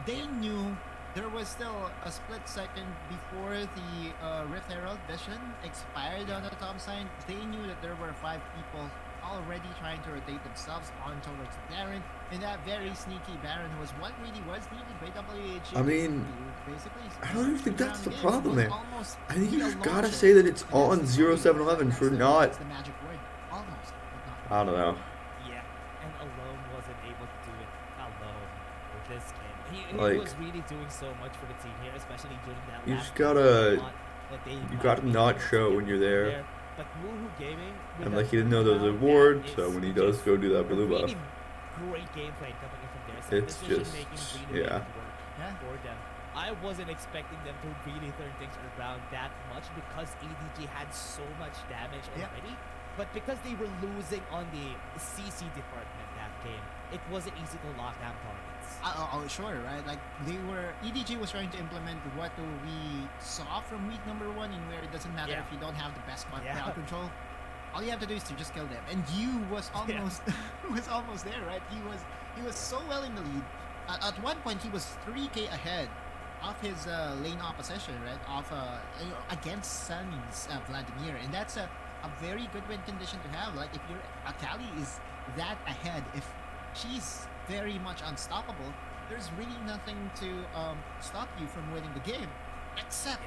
they knew there was still a split second before the Rift Herald Vision expired on the top side. They knew that there were 5 people already trying to rotate themselves on towards Baron, and that very sneaky Baron was what really was needed by WHG. I mean, basically, I don't even think that's the game. problem Was there. almost I think you the just gotta launcher. say that it's And on that's the 0711 for not, That's the magic word. Almost. but not I don't know. Yeah, and alone wasn't able to do it alone with this game. He Like, was really doing so much for the team here, especially during that you last just gotta- spot that they you might gotta be not able to show get when you're there. But Woohoo Gaming, with And that like he didn't know there was a turnaround, reward, that so is when he does just go do that a blue buff, really great gameplay coming in from their side. It's Decision just- making really yeah. made it work Yeah. for them. I wasn't expecting them to really turn things around that much because EDG had so much damage Yeah. already. But because they were losing on the CC department that game, it wasn't easy to lock down targets. Sure, right? Like EDG was trying to implement what we saw from week #1, in where it doesn't matter Yeah. if you don't have the best Yeah. crowd control. All you have to do is to just kill them, and you was almost was almost there, right? He was so well in the lead. At one point, he was 3K ahead of his lane opposition, right? Against Sunny's Vladimir, and that's a very good win condition to have. Like if your Akali is that ahead, if she's very much unstoppable, there's really nothing to stop you from winning the game, except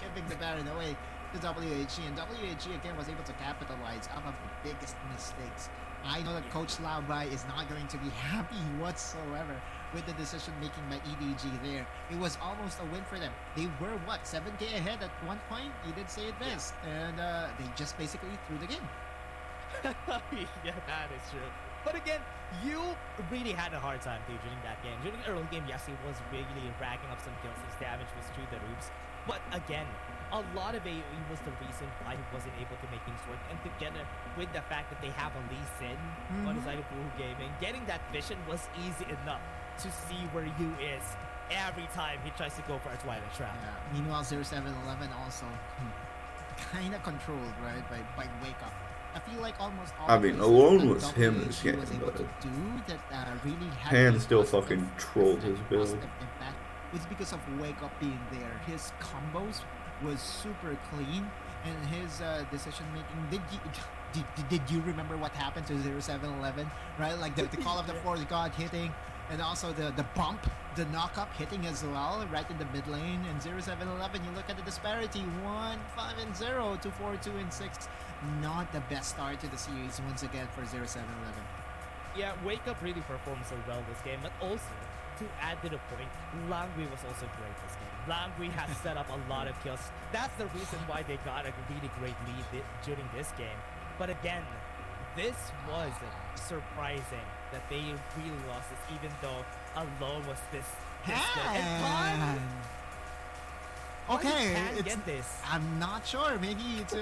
giving the Baron away to WHG, and WHG again was able to capitalize off of the biggest mistakes. I know that Coach Laubai is not going to be happy whatsoever with the decision making by EDG there. It was almost a win for them. They were 7K ahead at one point. You did say it best, and they just basically threw the game. Yeah, that is true. But again, you really had a hard time dude during that game. During the early game, yes, he was really racking up some kills. His damage was through the roofs. But again, a lot of AoE was the reason why he wasn't able to make things work. And together with the fact that they have a Lee Sin on the side of Woohoo Gaming, getting that vision was easy enough to see where Yu is every time he tries to go for a Twilight Trap. Yeah. Meanwhile, 0711 also kind of controlled, right, by Wake Up. I feel like almost all I mean, the alone that was him this WHG game, was able but to do that really had Pan a still positive fucking trolled his effect, build. positive impact was because of Wake Up being there. His combos was super clean, and his decision making. Did you remember what happened to 0711? Right, like the call of the Force God hitting, and also the bump, the knock-up hitting as well, right in the mid lane. And 0711, you look at the disparity: 1, 5, and 0 to 4, 2, and 6. Not the best start to the series once again for 0711. Yeah, Wake Up really performed so well this game, but also, to add to the point, Langui was also great this game. Langui has set up a lot of kills. That's the reason why they got a really great lead during this game. But again, this was surprising that they really lost this, even though Alone was this good. And okay, get this. I'm not sure. Maybe it's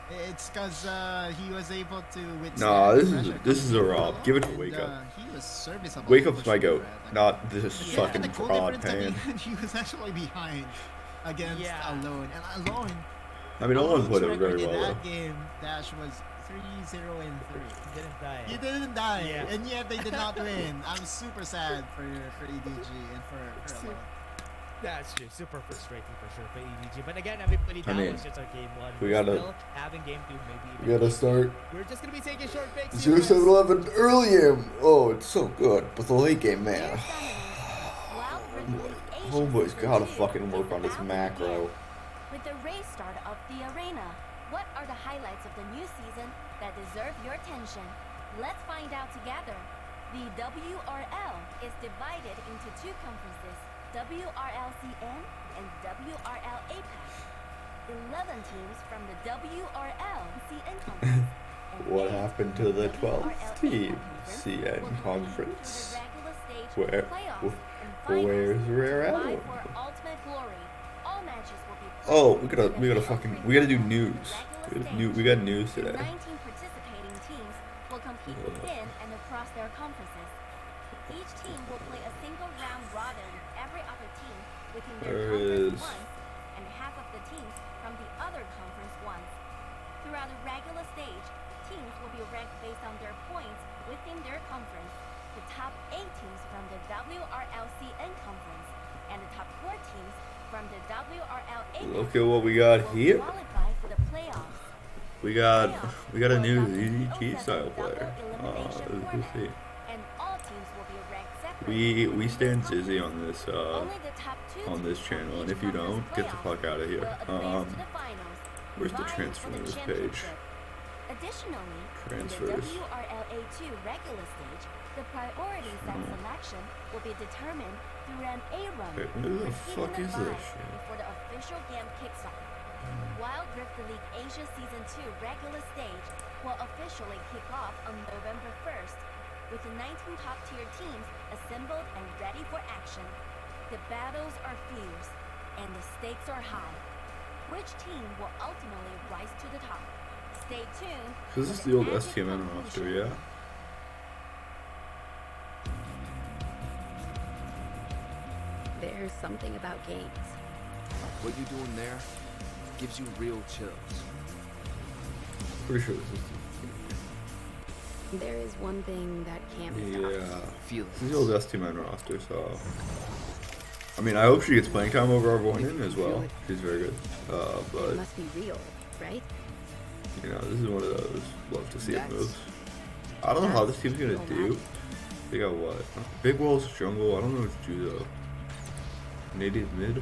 it's because he was able to withstand. Nah, pressure this is a coming Rob. from Give it to and, Wake Up. He was serviceable. Wake Up's for my sure, goat, right? Like, not this fucking the goal fraud difference at the Pan. end, he was actually behind against Alone, and Alone. I mean, Alone played it record very in well. that game, Dash was 3-0-3. Didn't die. He didn't die, Yeah. and yet they did not win. I'm super sad for EDG and for Alone. That's true. Super frustrating for sure for EDG. But again, everybody, that mean, was just our game 1. we We're gotta- still having game 2, maybe even We gotta game start 3. We're just gonna be taking short breaks. 0711 early game. Oh, it's so good, but the late game, man. Homeboy's gotta fucking work on his macro. With the race start of the arena, what are the highlights of the new season that deserve your attention? Let's find out together. The WRL is divided into 2 conferences, WRLCN and WRL APAC. 11 teams from the WRLCN conference. and What 8 happened to the from 12th team WRL CN APAC will conference? compete through the regular stage Where- playoffs and Where's finals. Rare Vie Allen? for ultimate glory. All matches will be Oh, played we gotta in the fucking, top we gotta do three news. finals We got news the today. 19 participating teams will compete within and across their conferences. Each team will play a single round robin with every other team within their There conference is- once, and half of the teams from the other conference once. Throughout the regular stage, teams will be ranked based on their points within their conference. The top 8 teams from the WRLCN conference and the top 4 teams from the WRL APAC Look at what we got will here. qualify for the playoffs. We got a new EDG style player. Let's see. And all teams will be ranked separately. We stand Zizzy on this Only the top 2 on this teams from channel, and each if you don't, conference get the playoff fuck out of here. will advance to the finals, Where's the vying transfer for the news page? championship. Additionally, Transfers. in the WRLA2 regular stage, the priority set selection will be determined through an A run. Wait, what the with fuck even a is bye this shit? before the official game kicks off. Wild Rift League Asia Season 2 regular stage will officially kick off on November 1st, with the 19 top-tier teams assembled and ready for action. The battles are fierce, and the stakes are high. Which team will ultimately rise to the top? Stay tuned. This is for the old epic STMN roster, conclusion. yeah? There's something about games. What you doing there gives you real chills. Pretty sure this There is one thing that can't be is. stopped. Yeah. Feel This is the old STMN roster, so. I mean, I hope she gets playing time over everyone in as well. She's very good. It But, must be real, right? you know, this is one of those. Love to see it move. I don't know how this team's gonna do. They got what? Big Walls, Jungle. I don't know what to do though. Native mid.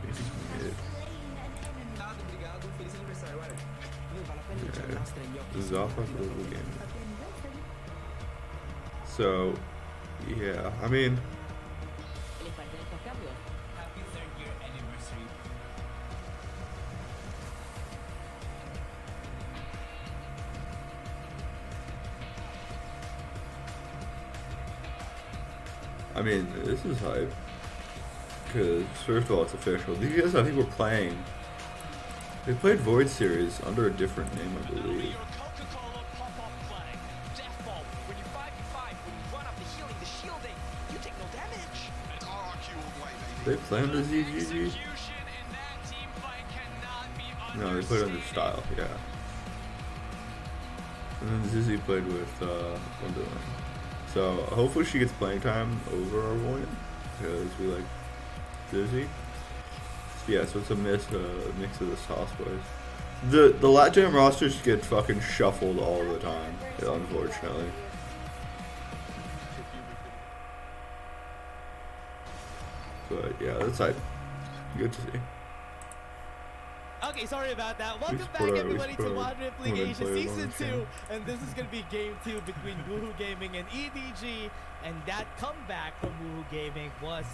Native mid. Yeah. Zappa global game. So, yeah, I mean, Happy 3rd year anniversary. this is hype. Because, first of all, it's official. These guys, I think, were playing. They played Void Series under a different name, I believe. Coca-Cola pop-up flag. Death Ball. When you 5v5, when you run up the healing, the shielding, you take no damage. It's RRQ all the way, baby. They play under ZGG? No, they played under Style, yeah. And then Zizzy played with Wonderland. So hopefully she gets playing time over our William, because we like Zizzy. Yeah, so it's a mix of the sauce boys. The Lat Jam rosters get fucking shuffled all the time, unfortunately. But yeah, that's like good to see. Okay, sorry about that. Welcome should back, put our- everybody, we to should put our Wild Rift League women Asia players on Season the 2, channel. and this is going to be Game 2 between Woohoo Gaming and EDG, and that comeback from Woohoo Gaming was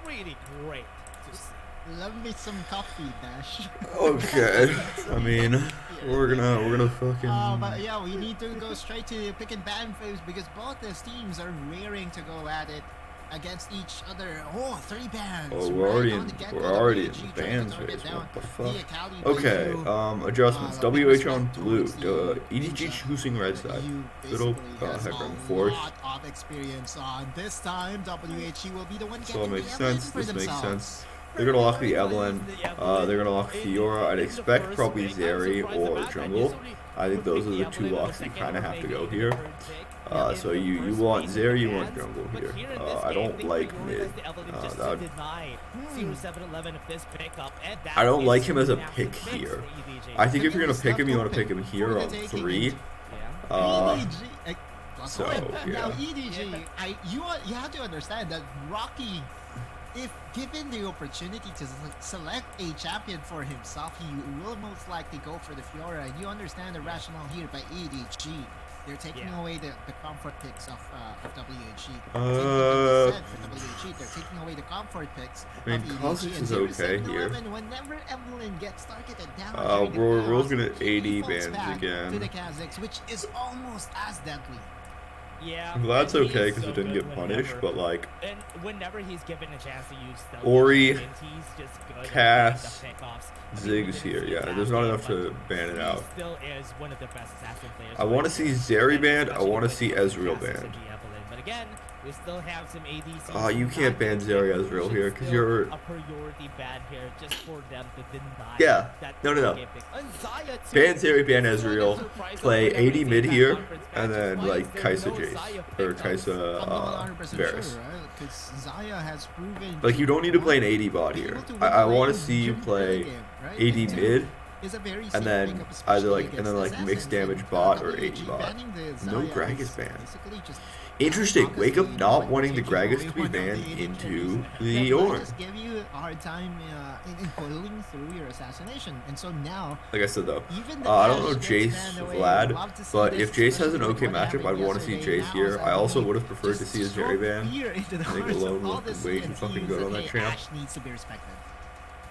really great to see. Love me some coffee, Dash. Okay, I mean, we're gonna fucking. But yeah, we need to go straight to pick and ban phase because both these teams are raring to go at it against each other. Oh, 3 bans. Oh, we're already in WHG bans trying to phase. target What the down fuck? the Akali Okay, Blue. adjustments. Big WH on respect blue. towards the EDG user choosing red side. who Little basically has headroom a force. lot of experience on this time. WHG will be the one So getting it makes the evidence sense. for This makes themselves. sense. They're gonna lock the Evelyn. They're gonna lock Fiora. I'd expect probably Zeri or Jungle. I think those are the 2 locks that you kind of have to go here. So you want Zeri, you want Jungle here. I don't like mid. I don't like him as a pick here. I think if you're gonna pick him, you want to pick him here on 3. So Now yeah. EDG, you have to understand that Rocky, if given the opportunity to select a champion for himself, he will most likely go for the Fiora. And you understand the rationale here by EDG. They're taking away the comfort picks of WHG. For WHG, they're taking away the comfort picks I mean, of EDG. Kha'Zix And is okay 0-7-11, here. Whenever Evelyn gets targeted down, We're looking at he 80 falls bans back to again. the Kha'Zix, which is almost as deadly. Yeah. Well, that's and he okay is because so it didn't good get punished, whenever- but like And whenever he's given a chance to use stealth, Ori, he's just good at Cass, getting the pickoffs. I mean, we Ziggs didn't here. see Yeah, that there's not game, enough to but ban it he out. still is one of the best assassin players. I want to see Zeri and banned. I especially want to with see Ezreal Cass and banned. Evelyn. But again, we still have some ADCs. You not can't ban getting Zeri picked, Ezreal which here is 'cause still you're- a priority ban here just for them to deny. Yeah. That No. game pick. And Xayah too. Ban Zeri, ban This is one of the Ezreal, surprises play whenever 80 we mid see that here, conference and matches. then Why like is there Kaisa no Jace Xayah or pickups? Kaisa I'm not 100% Varus. sure, right? Because Xayah has proven. Like you don't need to play an 80 bot here. I want to see you play 80 mid, and then either like mixed damage bot or 80 bot. No Gragas ban. Interesting. Wake Up not wanting the Gragas to be banned into the Ornn. Just give you a hard time in pulling through your assassination, and so now Like I said though, even the I don't know Ashe Jace gets banned away. Vlad, Love to see but this, if Jace has an especially okay with what matchup, I'd happened want to see yesterday. Jace Now here. is I also Evelyn would have preferred to just see a stroke Zeri ban. fear into the I think hearts of alone all looked the way too CNCs fucking good that, on that hey, champ. Ashe needs to be respected.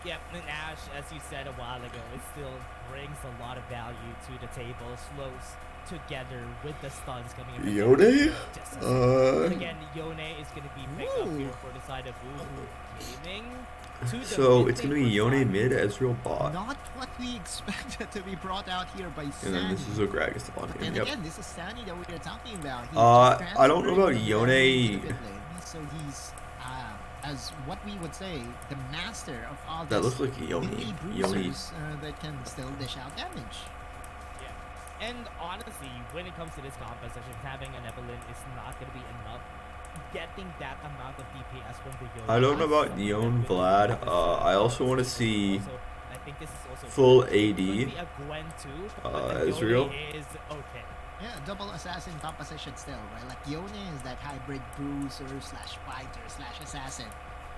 Yep, and Ashe, as you said a while ago, it still brings a lot of value to the table, slows together with the stuns coming in. Yone? But again, Yone is going to be picked up here for the side of Woohoo Gaming. To the So mid it's gonna be lane for Yone Sam. mid, Ezreal bot, Not what we expected to be brought out here by and Sandy. then this is a Gragas on But him. then Yep. again, this is Sandy that we are talking about. He I don't know about transferred from Yone. the lane to the mid lane, so he's, as what we would say, the master of all That this looks like Yone. melee Yone. bruisers that can still dish out damage. Yeah. And honestly, when it comes to this composition, having an Evelyn is not going to be enough. Getting that amount of DPS from the Yone. I don't know is about something Yone that will Vlad. be I also want to see also, I think this is also full could be AD. a Gwen too, but the Ezreal. Yone is okay. Yeah, double assassin composition still, right? Like Yone is that hybrid bruiser slash fighter slash assassin.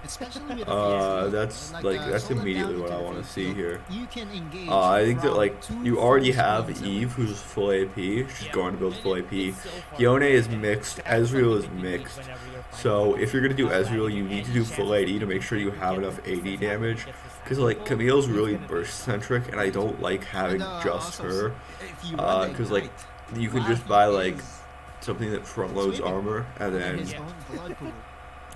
Especially with the PSE, that's right? that's Solar immediately down what into I the want to face see field. here. You can engage. I think that from like two you already full have screens Eve, away. who's full AP. She's Yeah. going to build full And AP. it's so far Yone away, is and mixed. that's Ezreal something is that you need mixed. whenever you're fighting So if you're gonna do Vlad, Ezreal, you need to do full AD to make sure you have enough AD damage. Because like Camille's really burst centric, and I don't like having And, just also, her. if you run the Because like Ignite, you can Vlad just buy like is something that front loads swimming armor, and in then his own blood pool.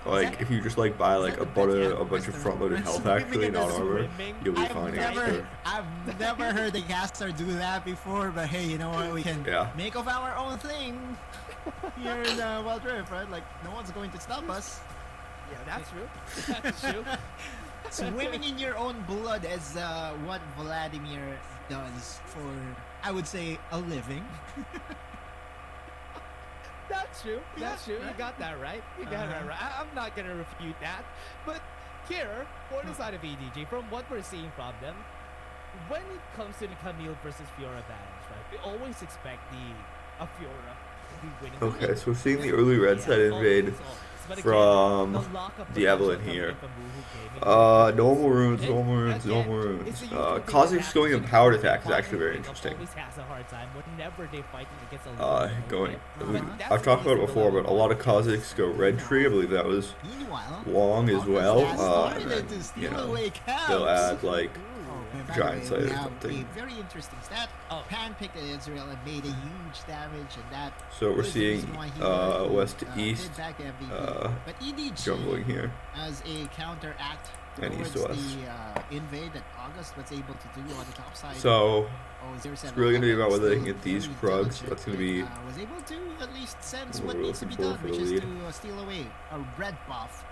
like if you just like buy like a bunch of front loaded health actually, not armor, you'll be fine after. I've never heard the caster do that before, but hey, you know what? We can Yeah. make of our own thing here in Wild Rift, right? Like, no one's going to stop us. Yeah, that's true. That's true. Swimming in your own blood is what Vladimir does for, I would say, a living. That's true. That's Yeah, true. You right. got that right. You got that right. I'm not gonna refute that. But here, for the side of EDG, from what we're seeing from them, when it comes to the Camille versus Fiora battles, right, we always expect the Fiora to be winning. Okay, so we're seeing the early red side invade from the Evelyn here. Normal runes, normal runes, normal runes. Kha'Zix going in powered attack is actually very interesting. I've talked about it before, but a lot of Kha'Zix go red tree. I believe that was Meanwhile, long as well. started And then, to steal you know, away they'll cows. add like By the giant way, sight we or have something. A very interesting stat. Pan picked Israel and made a huge damage, and that. So we're is the seeing reason why he west to did east back MVP. But EDG, jungling here. as a counteract And towards east to west. the invade that August was able to do on the top side. So it's it's really gonna be about whether they can get these prugs. That's gonna be was able to at least sense what what we're needs to be looking done, for which the is lead. to steal away a red buff.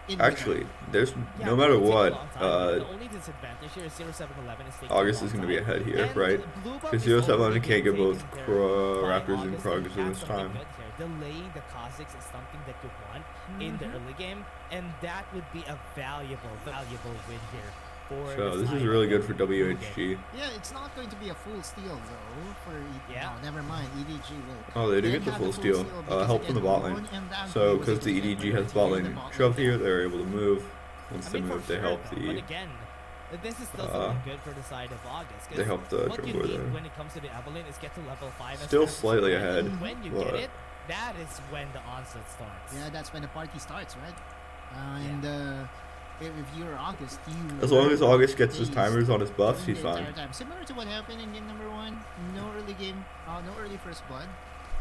in actually there's Yeah, no matter it'll take a what. long time. The only disadvantage here is 0711 is taking a August long is going to be time. ahead here, And right? Blue Buff Because is 07 already can't get being both taken care of by Raptors and August, Krugs that's in this something time. good here. Delaying the Kha'Zix is something that you want in the early game, and that would be a valuable win here. For So the this side is really of good for Blue game. WHG. Yeah, it's not going to be a full steal though. For Yeah. no, never mind. EDG will. Oh, they do Then get the have full steal. because Help from the again, bot Ron lane. and Danko So was because able the to EDG get has bot in the lane bot shoved lane. here, they're able to move. Once I they mean, move, for they sure, help though, but the. again, this is still something good for the side of August. 'Cause They help the what you jungler need there. when it comes to the Evelyn is get to level 5. as Still fast as slightly you can, ahead, and when you but- get it, that is when the onslaught starts. Yeah, that's when the party starts, right? And if you're August, you. As long as August gets his He's timers on his buffs, doing he's the fine. entire time. Similar to what happened in game number 1. No early game, no early first blood.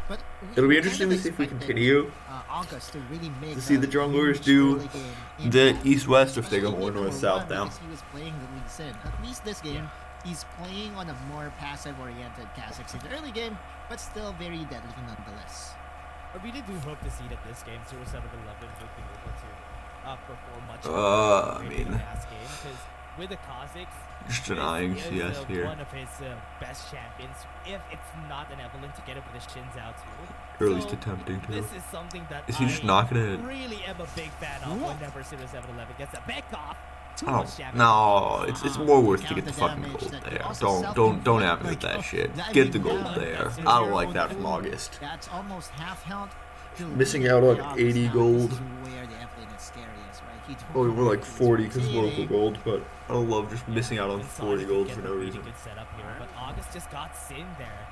But It'll be we interesting kind to of see if we expected, continue August to really make to see the a junglers huge do early game in the that, east-west if they go especially more in game north-south number now. one, because he was playing the Lee Sin. At least this game, he's playing on a more passive-oriented Kha'Zix in the early game, but still very deadly nonetheless. I really do hope to see that this game 0711 would be able to perform much I better mean- in the last game, because with the Kha'Zix, Just this denying is, CS here. one of his best champions, if it's not an Evelyn to get it with his shins out too. Or at least So, attempting to. This is something that Is he just not gonna? really am a big fan of whenever 0711 gets a back off. Too Oh much damage. no! It's more worth to Count get the the fucking damage gold that could there. also Don't have me self-inflict, with that like, shit. diving Get the gold down, there. that's I don't your like own that from goal. August. That's almost half health. to Missing really out on August 80 now, gold. This is where the Evelyn is scariest, right? He don't Oh, we're know like if he's 40 because of rotating. local gold, but I don't love just missing out on Inside 40 you gold get for a no really reason. Good setup here, but August just got Sin there.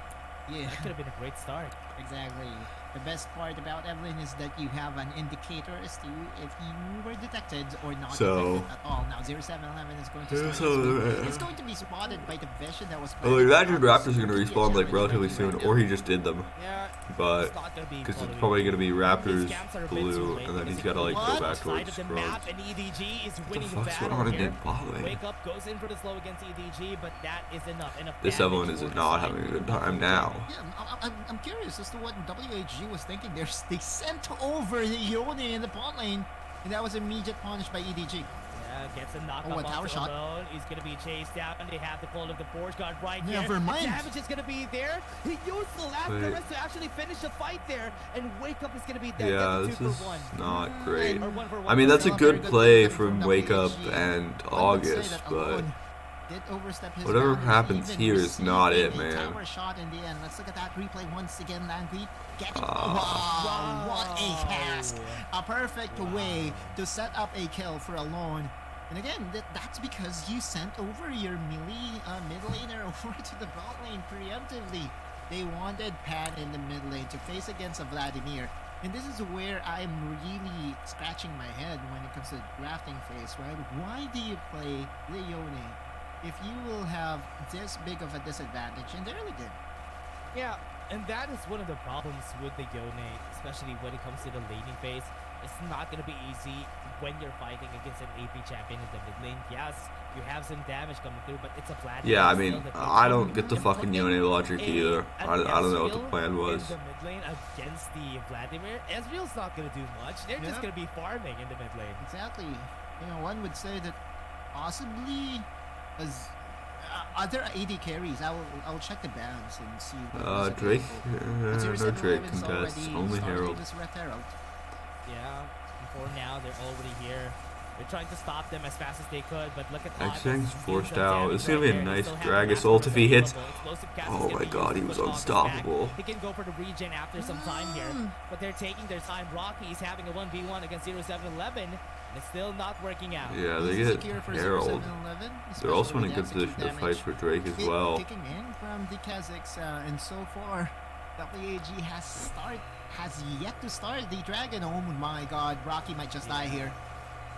Yeah, That could have been a great start. exactly. The best part about Evelyn is that you have an indicator as to if you were detected or not So- detected at all. Now 0711 is going to Yeah, start so, this week. It's going to be spotted by the vision that was Well, planted imagine by Raptors August. are gonna It could be a respawn like challenge relatively right soon, now. or he just did them. Yeah, But it's not gonna be because it's following probably gonna be These Raptors, scams are a bit too blue, late and then because he's gotta like What? go back side towards of the Scrubs. map, and EDG is What winning the the fuck's going battle on in here. that bot lane? Wake up goes in for the slow against EDG, but that is enough. This Evelyn is not having a good time now. Yeah, I'm curious as to what WHG was thinking. They sent over the Yone in the bot lane, and that was immediate punish by EDG. Yeah, gets a knock Oh, a up tower onto shot. Alone. He's gonna be chased out, and they have the call of the Forge Guard right Never here. mind. The damage is gonna be there. He used the last Wait. turret to actually finish the fight there, and Wake Up is gonna be dead. Yeah, That's this a is 2 for 1. not great. Or 1 for 1. I mean, that's a Still good very play play from Wake Up and August, but did overstep his whatever boundaries, happens even here is not it, receiving a man. Tower shot in the end. Let's look at that replay once again, Langui. Getting Ah. wow, what a cast! A perfect way to set up a kill for Alone. And again, that's because you sent over your melee mid laner over to the bot lane preemptively. They wanted Pan in the mid lane to face against a Vladimir. And this is where I'm really scratching my head when it comes to the drafting phase, right? Why do you play Leone if you will have this big of a disadvantage in the early game? Yeah, and that is one of the problems with the Yone, especially when it comes to the laning phase. It's not gonna be easy when you're fighting against an AP champion in the mid lane. Yes, you have some damage coming through, but it's a flat. Yeah, I mean, I don't get the fucking Yone logic either. I don't know what the plan was. In the mid lane against the Vladimir, Ezreal's not gonna do much. They're just gonna be farming in the mid lane. Exactly. You know, one would say that possibly as other AD carries. I will check the bans and see. Drake. No Drake contests. Only Herald. Yeah. For now, they're already here. They're trying to stop them as fast as they could, but look at X-Thing's forced out. It's gonna be a nice Dragus ult if he hits. Oh my god, he was unstoppable. He can go for the regen after some time here, but they're taking their time. Rocky is having a 1v1 against 0711, and it's still not working out. Yeah, they get Herald. They're also in a good position to fight for Drake as well. Kicking in from the Kazakhs, and so far, WHG has yet to start the Dragon. Oh my god, Rocky might just die here.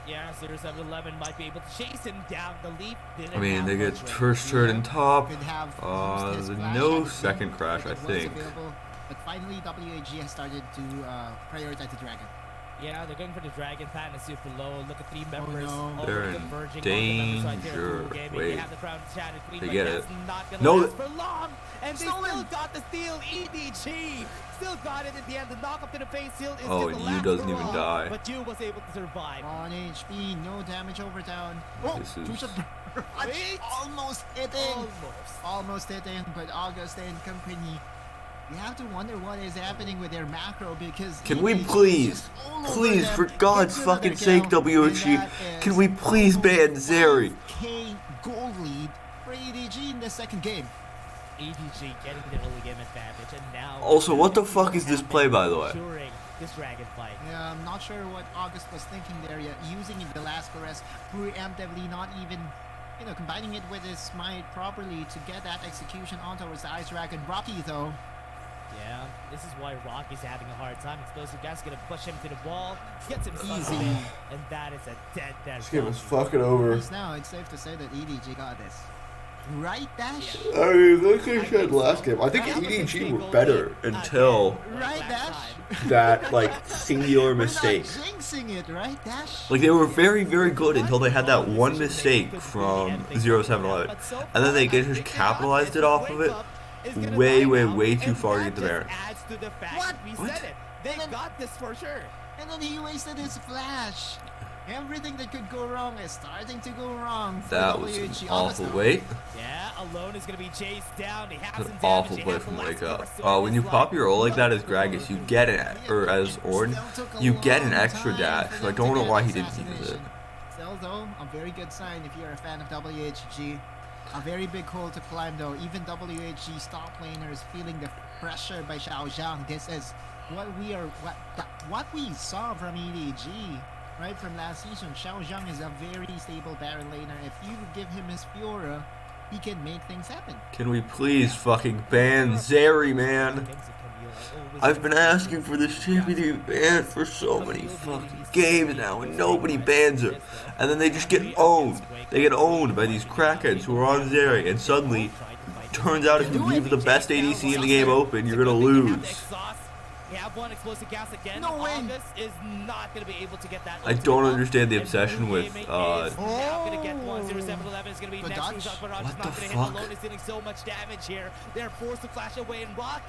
Yeah, 0711 might be able to chase him down. The leap didn't I mean, they get first turn and top. No second crash, I think. But finally, WHG has started to prioritize the Dragon. Yeah, they're going for the Dragon Pan is super low. Look at 3 members. They're in danger. Wait, they have the crowd chatted 3, they get it. Not gonna No, last for long. And they still got the steal. EDG still got it at the end. The knock up to the face shield is oh, just and the you doesn't even die. But you was able to survive. On HP, no damage over down. Oh, this is... almost hitting. Almost hitting, but August and company. You have to wonder what is happening with their macro because... Can we please, for God's fucking sake, WHG, can we please ban Zeri? K goal lead for EDG in the second game. EDG getting the early game advantage, and now... Also, what the fuck is this play, by the way? During this Dragon fight. Yeah, I'm not sure what August was thinking there yet. Using the Velasquez preemptively, not even... You know, combining it with his smite properly to get that execution onto his Ice Dragon. Rocky, though... Yeah, this is why Rocky's having a hard time. Explosive Gas gonna push him to the wall, gets him easy, and that is a dead. This game is fucking over. Now it's safe to say that EDG got this. Right, Dash? Yeah. I mean, like I said last game, I think EDG were better until that like singular mistake. We're not jinxing it, right, Dash? Like they were very, very good until they had that one mistake from 0711, and then they just capitalized it off of it. Way too far to get the Baron. What? We said it. They got this for sure. And then he wasted his flash. Everything that could go wrong is starting to go wrong. That was an awful wait. Yeah, Alone is gonna be chased down. He has an awful play from Wake Up. When you pop your ult like that as Gragas, you get it, or as Ornn, you get an extra dash. So I don't know why he didn't use it. Still though, a very good sign if you're a fan of WHG. A very big hole to climb though. Even WHG top laners feeling the pressure by Xiao Zhang. This is what we saw from EDG, right, from last season. Xiao Zhang is a very stable Baron laner. If you give him his Fiora, he can make things happen. Can we please fucking ban Zeri, man? I've been asking for this champion to be banned for so many fucking games now, and nobody bans her. And then they just get owned. They get owned by these crackheads who are on Zeri, and suddenly, turns out if you leave the best ADC in the game open, you're gonna lose. No way. I don't understand the obsession with What the fuck?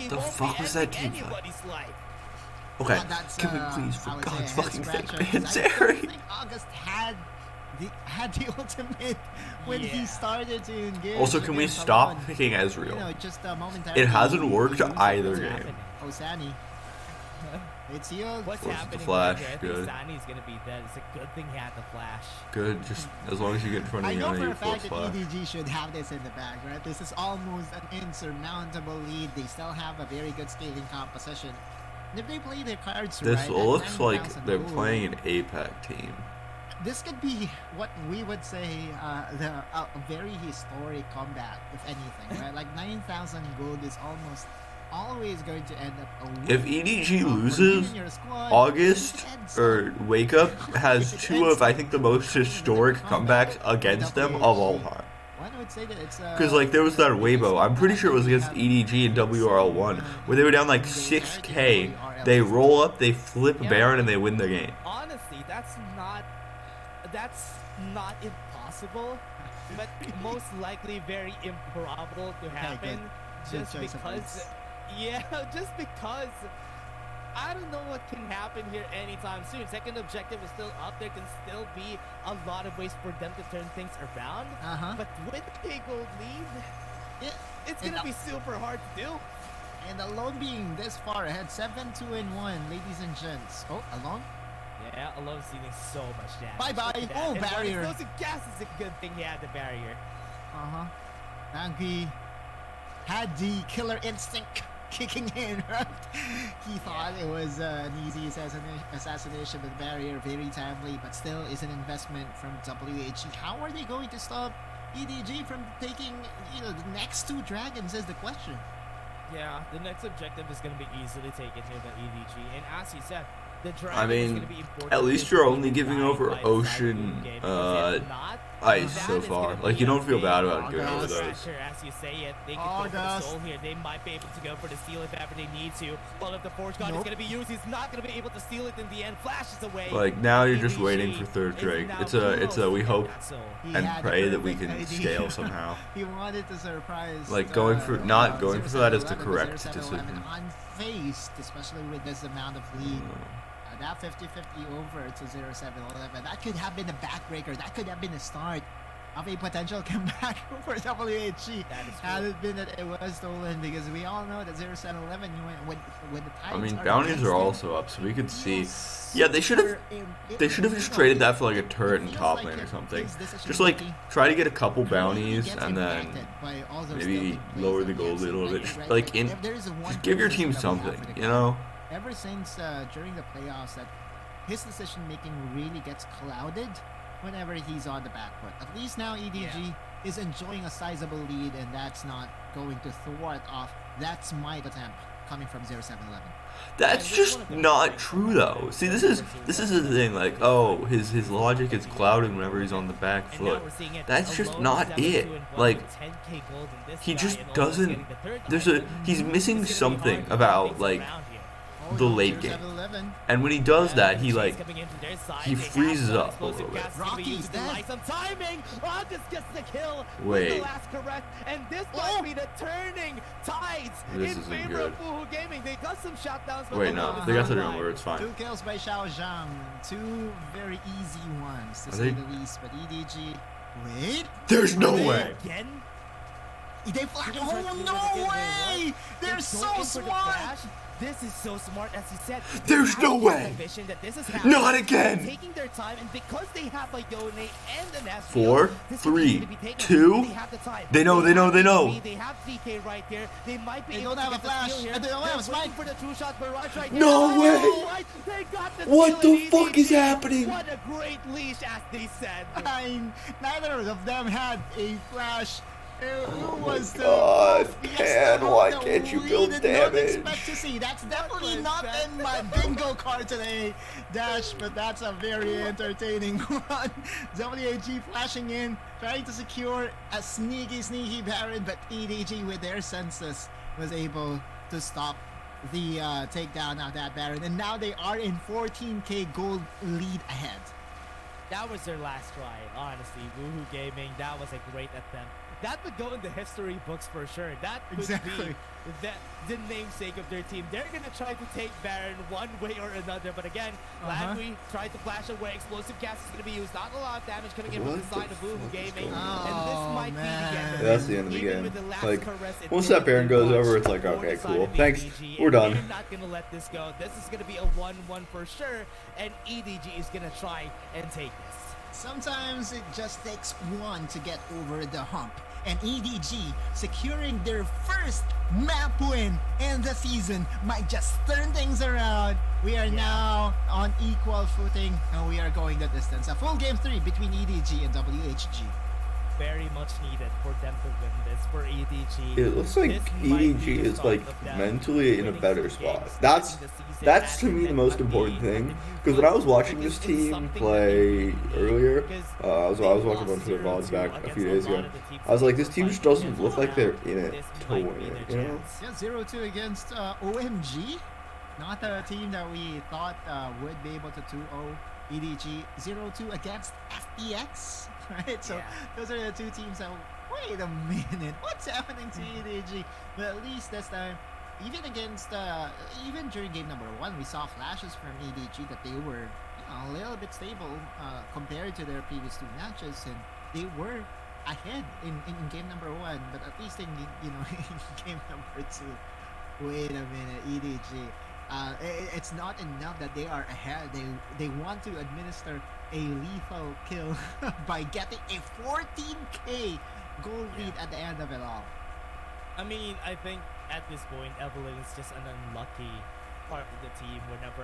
The fuck was that team fight? Okay, can we please, for God's fucking sake, ban Zeri? August had the ultimate when he started to engage. Also, can we stop picking Ezreal? You know, just momentarily. It hasn't worked either game. Osani. It's healed. What's happening? The flash, good. Osani's gonna be dead. It's a good thing he had the flash. Good, just as long as you get in front of I know Yone, for you a fact that flash. EDG should have this in the bag, right? This is almost an insurmountable lead. They still have a very good scaling composition. And if they play their cards This right, looks like 9,000 they're gold, playing an APAC team. This could be what we would say a very historic comeback, if anything, right? Like 9,000 gold is always going to end up a win. If EDG loses, August or Wake Up has two of, I think, the most historic comebacks against them of all time. One would say that it's Because like there was that Weibo, I'm pretty sure it was against EDG and WRL1, where they were down like 6K. They roll up, they flip Baron, and they win the game. Honestly, that's not impossible, but most likely very improbable to happen. Just because, just because. I don't know what can happen here anytime soon. Second objective is still up. There can still be a lot of ways for them to turn things around. But with a gold lead, it's going to be super hard to do. And Alone being this far ahead, 7-2-1, ladies and gents. Oh, Alone? Yeah, Alone's dealing so much damage. Bye-bye. Oh, and barrier. Explosive gas is a good thing he had the barrier. Banky had the killer instinct kicking in, right? He thought it was an easy assassination with barrier, very timely, but still is an investment from WHG. How are they going to stop EDG from taking, the next two dragons is the question. Yeah, the next objective is going to be easily taken here by EDG, and as he said, the dragon I is mean, going to be important. at least you're only giving over Ocean Ice so far. Like, you don't feel bad about giving over those. As you say it, they can go for the soul here. They might be able to go for the steal if ever they need to. Well, if the Force God is going to be used, he's not going to be able to steal it in the end. Flashes away. Like, now you're just waiting for third Drake. It's a we hope and pray that we can scale somehow. He wanted to surprise. Like, not going for that is the correct decision. Unfaced, especially with this amount of lead. That 50-50 over to 0-7-11. That could have been a backbreaker. That could have been the start of a potential comeback for WHG. Had it been that it was stolen, because we all know that 0-7-11 when the tides I mean, bounties are also up, so we could see. Yeah, they should have just traded that for like a turret in top lane or something. Just like try to get a couple bounties and then maybe lower the gold lead a little bit. Just give your team something, Ever since during the playoffs, that his decision making really gets clouded whenever he's on the back foot. At least now EDG is enjoying a sizable lead, and that's not going to thwart off that smite attempt coming from 0-7-11. That's just not true though. See, this is the thing. Like, oh, his logic is clouded whenever he's on the back foot. That's just not it. Like, he just doesn't. He's missing something about like the late game, and when he does that, he freezes up a little bit. Rocky's dead. Timing. August gets the kill. Wait. The last correct, and this might be the turning tides in favor of Woohoo Gaming. They got some shutdowns. But Wait, no, they got the number. It's fine. 2 kills by Xiao Zhang. 2 very easy ones to say the least. But EDG, wait. There's no way. Again. They flash. Oh no way! They're so smart. This is so smart, as you said. There's no way. That this is Not again. Taking their time, and because they have a Yone and an Ezreal, 4, 3, 2. They know. They have DK right here. They might be. They don't have a flash. They don't have a spike for the true shot barrage right No now. way. They got the What the steal, fuck is EDG. happening? What a great leash, as they said. Neither of them had a flash. Who was the God, man, why can't you build damage? Expect to see. That's definitely not in my bingo card today, Dash, but that's a very entertaining one. WHG flashing in, trying to secure a sneaky Baron, but EDG with their senses was able to stop the takedown of that Baron, and now they are in 14k gold lead ahead. That was their last try, honestly. Woohoo Gaming, that was a great attempt. That would go in the history books for sure. That would be the namesake of their team. They're going to try to take Baron one way or another. But again, Landry tried to flash away. Explosive gas is going to be used. Not a lot of damage coming in from the side of Woohoo Gaming. And this might be the end. That's the end of the game. Like, once that Baron goes over, it's like, okay, cool. Thanks. We're done. They're not going to let this go. This is going to be a 1-1 for sure. And EDG is going to try and take this. Sometimes it just takes one to get over the hump. And EDG securing their first map win in the season might just turn things around. We are now on equal footing, and we are going the distance. A full game 3 between EDG and WHG. very much needed for them to win this for EDG. It looks like This might be EDG the is start like of them mentally in a winning better some spot. games, That's ending the season that's as to the me the head most of the important a thing. new Because when I was foot, watching because this it's team something that they play really need, earlier, because I was they watching a lost bunch of their VODs 0-2 back a against few a days lot ago. of the teams I was they like, this were team just fighting doesn't against. look like they're in it This to might win be it. their You know? chance. Yeah, 0-2 against OMG. Not a team that we thought would be able to 2-0 EDG. 0-2 against FPX, right? So Yeah. those are the two teams that, wait a minute, what's happening to EDG? But at least this time, even against, even during game number 1, we saw flashes from EDG that they were, a little bit stable compared to their previous 2 matches, and they were ahead in game number 1, but at least in in game number 2, wait a minute, EDG. It's not enough that they are ahead. They want to administer a lethal kill by getting a 14k goal lead at the end of it all. I mean, I think at this point, Evelyn is just an unlucky part of the team whenever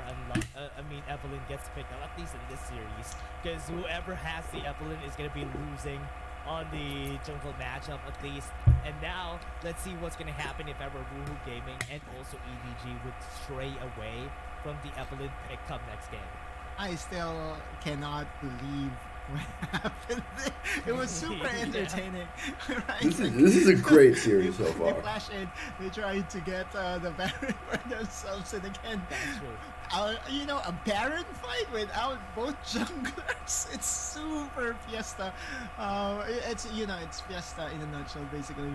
Evelyn gets picked up, at least in this series, because whoever has the Evelyn is going to be losing on the jungle matchup at least. And now, let's see what's going to happen if ever Woohoo Gaming and also EDG would stray away from the Evelyn pick come next game. I still cannot believe what happened there. It was super entertaining. Right? This is a great series so They far. flash in, they tried to get the Baron for themselves, and again, That's true. A Baron fight without both junglers. It's super Fiesta. It's Fiesta in a nutshell, basically.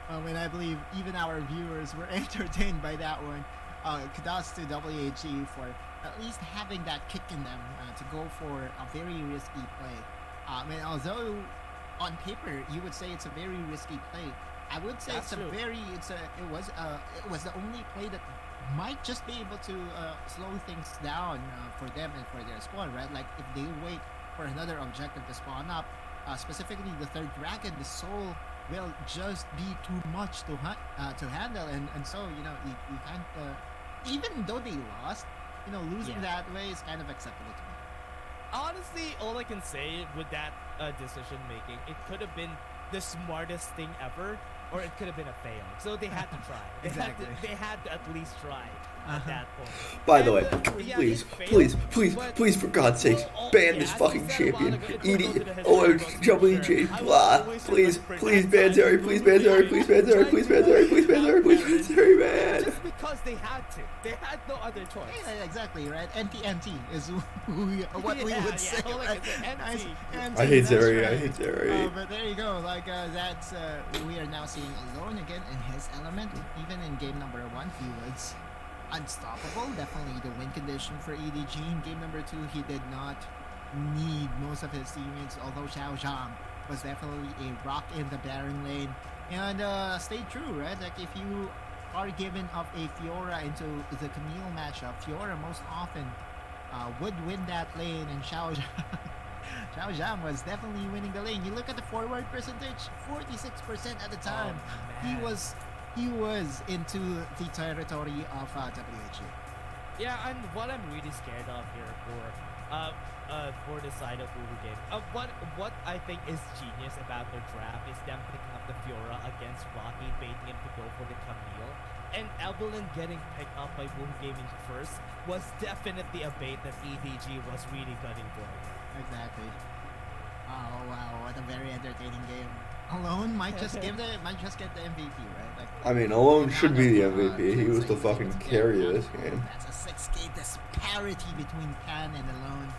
And I believe even our viewers were entertained by that one. Kudos to WHG for at least having that kick in them to go for a very risky play. Although on paper you would say it's a very risky play, I would say That's true. it was the only play that might just be able to slow things down for them and for their squad, right? Like if they wait for another objective to spawn up, specifically the third dragon, the soul will just be too much to handle, and so you can't even though they lost, losing that way is kind of acceptable to me. Honestly, all I can say with that decision making, it could have been the smartest thing ever, or it could have been a fail. So they had to try. Exactly. They had to at least try at that point. By the way, Yeah, please, they failed, please, but- please, for God's sake, ban this as you fucking said a while champion. ago, it will go to the history Oh, books for WG, sure. I will blah. always Please, remember please that ban time Zeri, when please we ban were Zeri, please ban Zeri, trying please to ban Zeri, please ban bring Zeri, please ban back Zeri, man. just because they had to. They had no other choice. Yeah, exactly, right? NT is what we Yeah, would say. all I Right? can say, NT. Nice, NT, I hate that's Zeri, I right. hate Zeri. But there you go. That's we are now seeing Alone again in his element. Even in game number 1, he was unstoppable. Definitely the win condition for EDG. In game number 2, he did not need most of his teammates, although Xiao Zhang was definitely a rock in the Baron lane. And stay true, right? Like if you are given up a Fiora into the Camille matchup, Fiora most often would win that lane, and Xiao Zhang was definitely winning the lane. You look at the forward percentage, 46% at the time. He man. was into the territory of WHG. Yeah, and what I'm really scared of here for the side of Woohoo Game, what I think is genius about their draft is them picking up the Fiora against Rocky, baiting him to go for the Camille, and Evelyn getting picked up by Woohoo Gaming first was definitely a bait that EDG was really gunning for. Exactly. Oh wow, what a very entertaining game. Alone might just get the MVP, right? Like, I mean, Alone should be the amount of, MVP. He was the drinks that fucking he gets carry of to this get. game. That's a 6k disparity between Pan and Alone.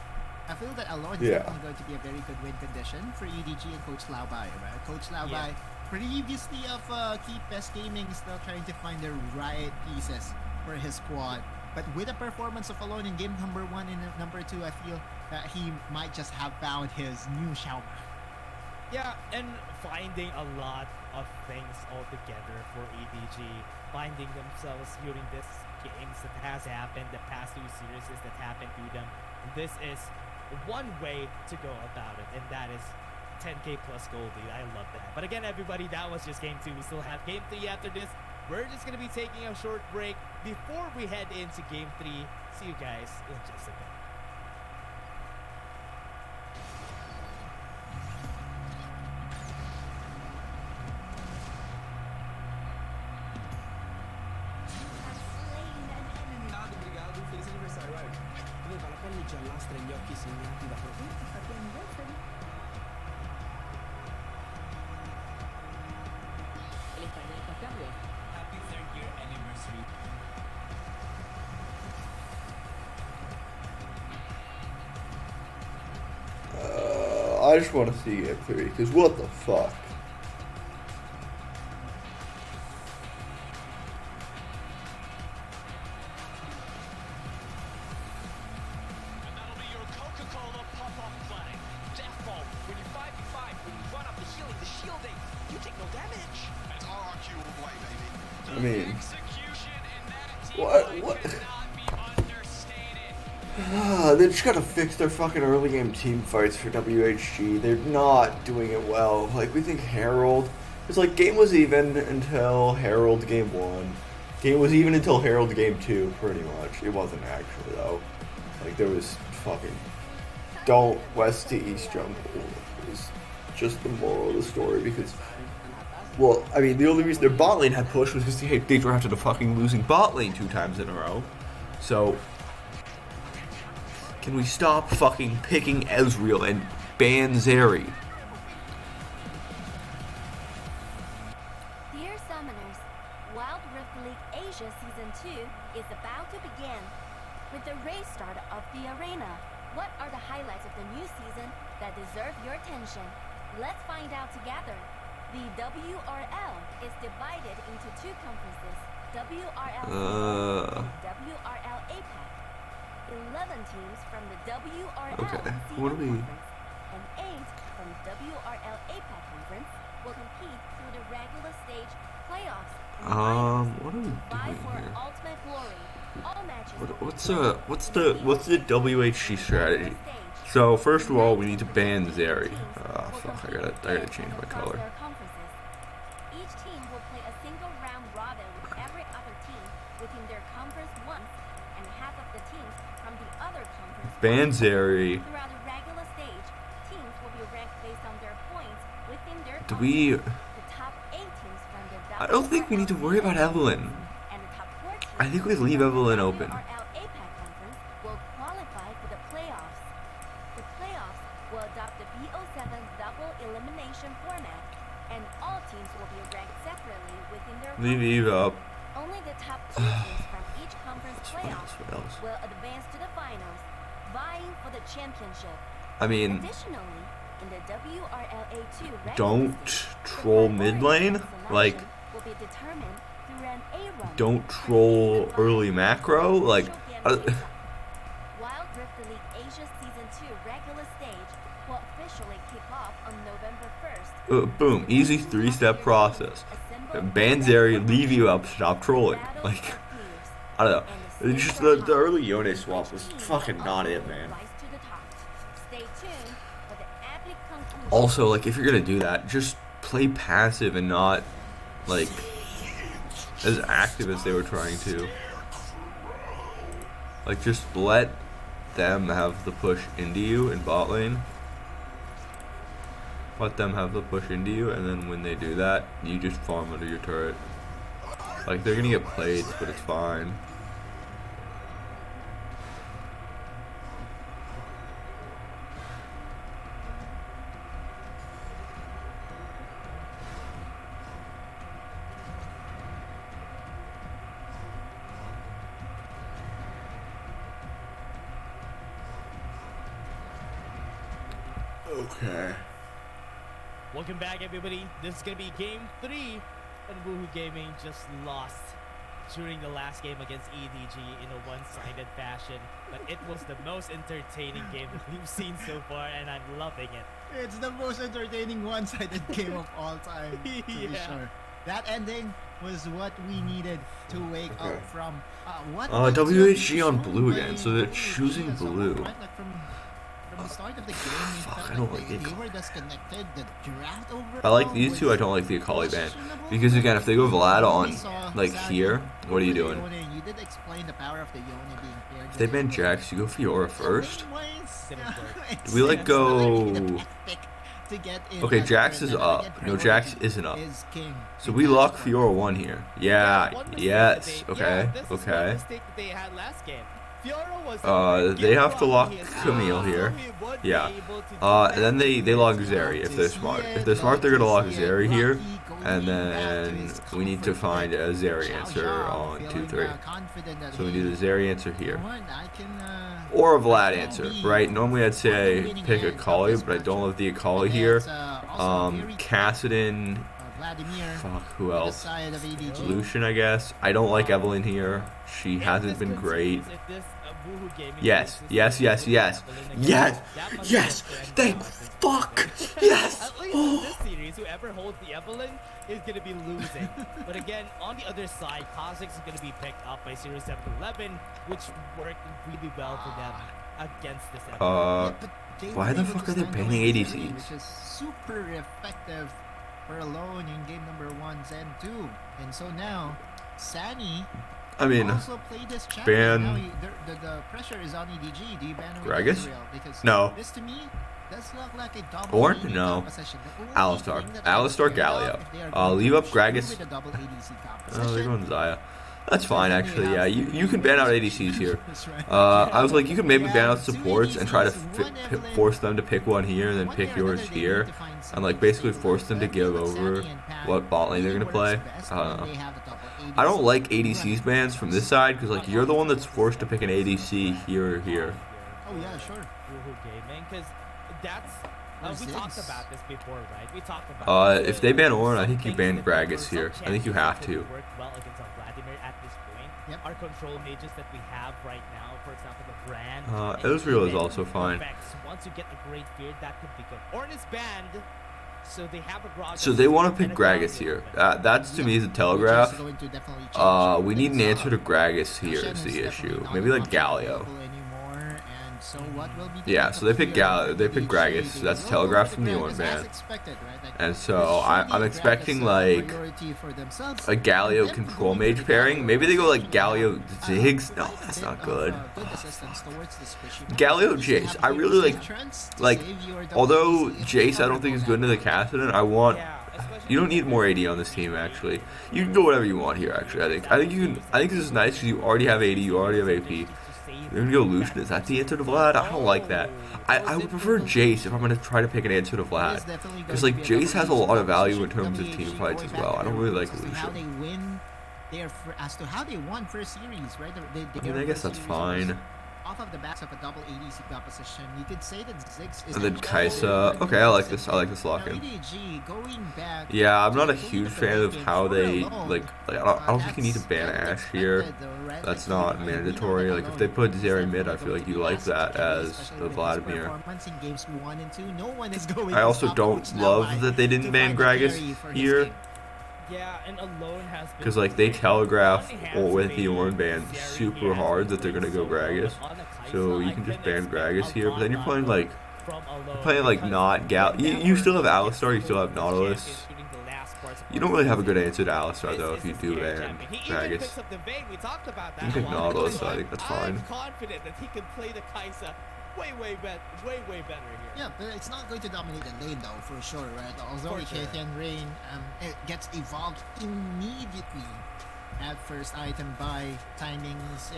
I feel that Alone is Yeah. definitely going to be a very good win condition for EDG and Coach Lao Bai, right? Coach Lao Bai, previously of Keep Best Gaming, is still trying to find the right pieces for his squad. But with the performance of Alone in game number 1 and number 2, I feel that he might just have found his new Xiao. Yeah, and finding a lot of things all together for EDG, finding themselves during this games that has happened, the past 2 series that happened to them. This is one way to go about it, and that is 10k plus gold lead. I love that. But again, everybody, that was just game 2. We still have game 3 after this. We're just going to be taking a short break before we head into game 3. See you guys in just a bit. Happy third year anniversary. I just want to see game 3, because what the fuck? And that'll be your Coca-Cola pop-up flag. Death ball. When you 5v5, when you run up the healing, the shielding, you take no damage. That's RRQ all the way, baby. I mean, Execution in that team what? cannot be understated. They just gotta fix their fucking early game team fights for WHG. They're not doing it well. Like, we think Herald. It's like game was even until Herald game 1. Game was even until Herald game 2, pretty much. It wasn't actually, though. Like, there was fucking. Don't west to east jump. It was just the moral of the story because. Well, I mean, the only reason their bot lane had pushed was because they drafted a fucking losing bot lane 2 times in a row. So. Can we stop fucking picking Ezreal and ban Zeri? Dear Summoners, Wild Rift League Asia Season 2 is about to begin. With the race start of the arena, what are the highlights of the new season that deserve your attention? Let's find out together. The WRL is divided into 2 conferences, WRL and WRL APAC. 11 teams from the WRL Okay, Season what do we- Conference and 8 from WRL APAC Conference will compete through the regular stage playoffs. and finals What are we to vie doing for here? ultimate glory. All matches will be What's the WHG strategy? So first of all, we need to ban Zeri. Ah, fuck! I gotta change my color. Each team will play a single round robin with every other team within their conference once, and half of the teams from the other conference. Ban once. Zeri. Throughout the regular stage, teams will be ranked based on their points within their Do we? conference. The top 8 teams from the I don't think we need to worry about Evelyn. and the top 4 teams I think we leave from the Evelyn open. WRL APAC conference will qualify for the playoffs. The playoffs will adopt the BO7 double elimination format, and all teams will be ranked separately within their Leave conference. Eve up. Only the top 2 teams from each conference playoffs What else? will advance to the finals, vying for the championship. I mean, Additionally, in the WRLA2 regular don't stage, the troll priority mid lane. selection Like, will be determined through an A-run. don't troll early macro. Like, Wild Rift League Asia Season 2 regular stage will officially kick off on November 1st. boom, easy 3-step process. Ban Zeri, leave you up, stop trolling. Like, I don't know. It's just the early Yone swap was fucking not it, man. Also, like, if you're gonna do that, just play passive and not, like, as active as they were trying to. Like, just let them have the push into you in bot lane. Let them have the push into you, and then when they do that, you just farm under your turret. Like, they're gonna get played, but it's fine. Okay. Welcome back, everybody. This is gonna be game 3, and Woohoo Gaming just lost during the last game against EDG in a one-sided fashion. But it was the most entertaining game that we've seen so far, and I'm loving it. It's the most entertaining one-sided game of all time, to be Yeah. sure. That ending was what we needed to wake Okay. up from. What? WHG on blue again, so they're choosing blue. Right? Like from the start of the game, it Fuck, felt I don't like like they it. were disconnected. The draft over. I like these two, I don't like the Akali ban. Because again, if they go Vlad on, like, here, what are you doing? You did explain the power of the Yone being paired. If they ban Jax, you go Fiora first? Do we, like, go- Okay, Okay, Jax is up. No, Jax isn't up. So we lock Fiora 1 here. Yeah, one mistake yes, that they- okay, this is one okay. mistake that they had last game. Fiora was they have to lock Camille here. Yeah. And then they lock Zeri if they're smart. If they're smart, they're gonna lock Zeri here, and then we need to find a Zeri answer on 2-3. So we need a Zeri answer here, or a Vlad answer, right? Normally I'd say pick Akali, but I don't love the Akali here. Kassadin. Fuck, who else? Lucian, I guess. I don't like Evelyn here. She hasn't been great. Yes, yes, yes, yes, yes, yes. Thank fuck. Yes. At least in this series, whoever holds the Evelyn is gonna be losing. But again, on the other side, Kha'Zix is gonna be picked up by 07-11, which worked really well for them against this Evelyn. Why the fuck are they banning ADCs? Which is super effective for alone in game number 1, Zen 2. And so now, Sani also played this champion. Now the pressure is on EDG. Do you ban Gragas? Because no. This to me does look like a double Or ADC no. composition. Alistar Galio. Leave up Gragas. Oh, they're going Zaya. That's fine, actually. Yeah, you can ban out ADCs here. I was like, you could maybe ban out supports and try to force them to pick one here and then pick yours here, and like basically force them to give over what bot lane they're gonna play. I don't know. I don't like ADCs bans from this side because like you're the one that's forced to pick an ADC here or here. Oh yeah, sure. Because that's we talked about this before, right? We talked about if they ban Ornn, I think you ban Gragas here. I think you have to. Well against Vladimir at this point. Yep. Our control mages that we have right now, for example, the brand. Ezreal is also fine. Once you get a great beard, that could be good. Ornn is banned, so they have a Gragas. So they want to pick Gragas here. That's to me is a telegraph. We need an answer to Gragas here is the issue. Maybe like Galio. So what will be yeah, so they pick Galio, they pick Gragas. So that's telegraphed from the Ornn ban. And so I'm expecting like a Galio control mage pairing. Maybe they go like Galio Ziggs. No, that's not good. Galio Jace. I really like. Although Jace I don't think is good into the Kassadin. I want. You don't need more AD on this team actually. You can go whatever you want here actually. I think you can. I think this is nice because you already have AD. You already have AP. You're gonna go Lucian. Is that the answer to Vlad? I don't like that. I would prefer Jace if I'm gonna try to pick an answer to Vlad. Because like Jace has a lot of value in terms of team fights as well. I don't really like Lucian. As to how they won first series, right? I mean, I guess that's fine. Off of the backs of a double ADC composition, you could say that Ziggs is. And then Kaisa. Okay, I like this. I like this lock-in. Yeah, I'm not a huge fan of how they like. I don't think you need to ban Ashe here. That's not mandatory. Like if they put Zeri mid, I feel like you like that as the Vladimir. I also don't love that they didn't ban Gragas here. Yeah, and alone has been because like they telegraph with the Ornn ban super hard that they're gonna go Gragas, so you can just ban Gragas here. But then you're playing like not Gal. You still have Alistar, you still have Nautilus. You don't really have a good answer to Alistar though if you do ban Gragas. You can pick Nautilus, so I think that's fine. I'm confident that he can play the Kaisa way better here. Yeah, but it's not going to dominate the lane though, for sure, right? Although the Kathian Rain it gets evolved immediately at first item by timings.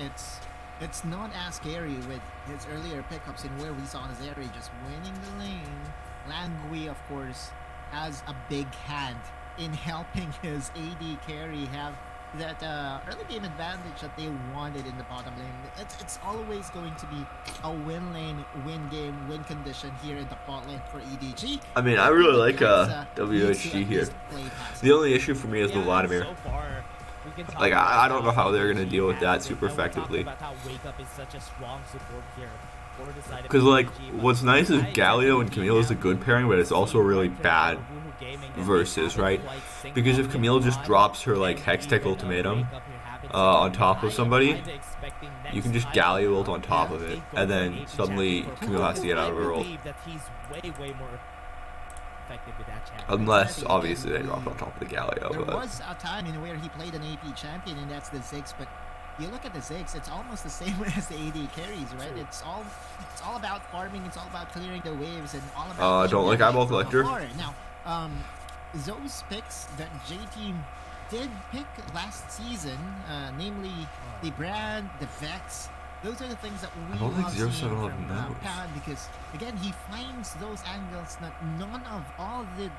It's not as scary with his earlier pickups in where we saw Zeri just winning the lane. Langui, of course, has a big hand in helping his AD carry have that early game advantage that they wanted in the bottom lane. It's always going to be a win lane, win game, win condition here in the bot lane for EDG. I mean, I really like WHG here. The only issue for me is the Vladimir. Like, I don't know how they're going to deal with that super effectively. Because, like, what's nice is Galio and Camille is a good pairing, but it's also a really bad versus, right? Because if Camille just drops her, like, Hextech ultimatum on top of somebody, you can just Galio ult on top of it, and then suddenly Camille has to get out of her ult. Unless, obviously, they drop on top of the Galio. There was a time in where he played an AP champion, and that's the Ziggs, but you look at the Ziggs, it's almost the same as the AD carries, right? It's all about farming, it's all about clearing the waves, and all about... don't like Eyeball Collector. Now, those picks that J-Team did pick last season, namely the Brand, the Vex, Those are the things that we I don't think love seeing 0711 from knows. Pan, because again he finds those angles that none of all the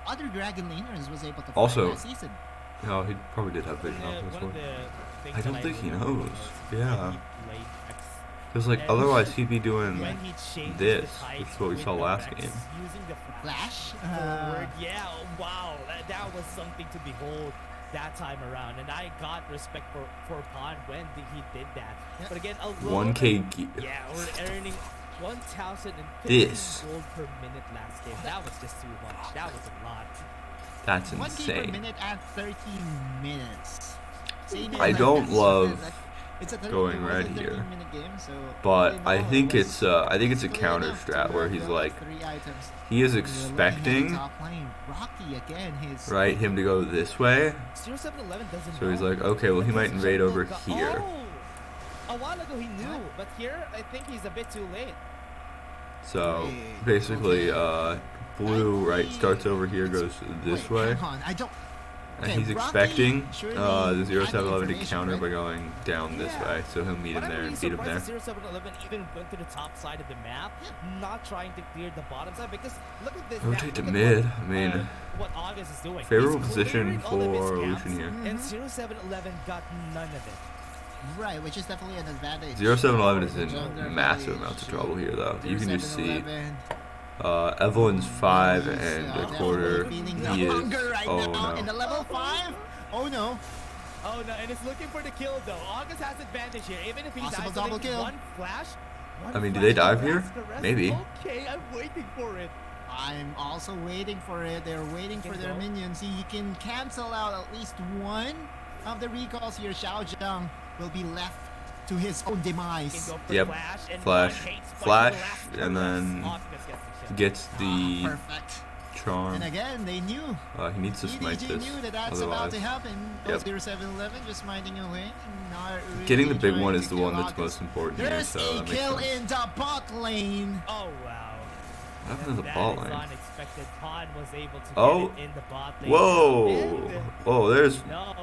other Dragon Laners was able to find Also, last season. No, he probably did have vision on this one of one. the things I don't that think he really knows. like Yeah. he played X Because, like, otherwise he'd be doing when he changed this, the which types is what we with saw the last Rex, game. using the Flash. forward. Yeah, wow, that was something to behold that time around, and I got respect for Pond when he did that. Yep. But again, a 1K gear. yeah, we're earning 1,050 This. gold per minute last game. That was just too much. That was a lot. That's 1K per insane. minute at 13 minutes. Same I as don't that. love It's a 30, going it was a red 13-minute game, so But all in I all, think it was it's a basically counter enough to strat where grab he's the like 3 items. he is And we're looking at the expecting top lane. Rocky again, his right him to go this way. 0711 doesn't So he's know. like, okay, well he might invade over Oh, here. a while ago he knew, but here I think he's a bit too late. So Wait, basically, okay. blue right starts over here, goes this Wait, way, hang on, I don't. and Okay, he's Rocky expecting surely the had the 0711 to information, counter right? by going down this Yeah. way. So he'll meet him But there I'm and really beat him there. surprised that 0711 even went to the top side of the map, not trying to clear the bottom side, because look at this Rotate map. to Look at mid. what, I mean, what August is doing. favorable He's position clearing all of his for camps, Lucian here. and 0711 got none of it. Right, which is definitely an advantage. 0711 is Under in massive advantage. amounts of trouble here, though. You can just see 0711, Evelyn's 5 he's, and a definitely quarter. feeling the He is. hunger right Oh now in the no. level 5. Oh no. Oh no, and it's looking for the kill though. August has advantage here, even if he Possible dies double with kill. one flash. I mean, do they dive here? Caress. Maybe. Okay, I'm waiting for it. I'm also waiting for it. They're waiting for Can their go. minions. He can cancel out at least one of the recalls here. Xiao Zhang will be left to his own Can demise. go for Yep. flash, and Flash, one hates fight flash, the last and caress. then August gets the kill. Gets the Perfect. charm. And again, they knew. He needs to smite EDG this. knew that that's about Otherwise, to happen. Yep. 0711 just minding away. Not really getting the big trying one to is the kill one that's August. most important here. There's So a that makes kill sense. in the bot lane. Oh wow. What happened to the That ball is lane? unexpected. Pod was able to Oh. get it in the bot lane. Whoa! And- Oh, there's No.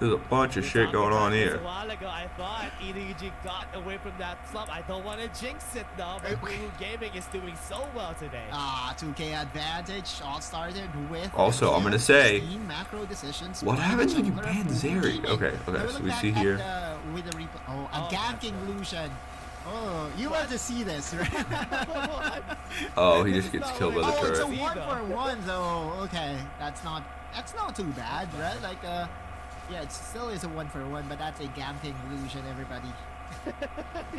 a bunch of We shit talked going about on this here. A while ago, I thought EDG got away from that slump. I don't want to jinx it though, but Blue Gaming is doing so well today. 2K advantage. All started with. Also, I'm gonna say, 16 macro decisions. what One happens when you jungler ban for Zeri? gaming. Okay, Now so look we back see at, here. with the replay. Oh, a Oh, ganking that's right. Lucian. Oh, you love to see this, right? Oh, he This just is gets not killed by what the Oh, it's a turret. See, though. 1-for-1 though. Okay, that's not too bad, right? Like yeah, it still is a 1-for-1, but that's a ganking Lucian, everybody.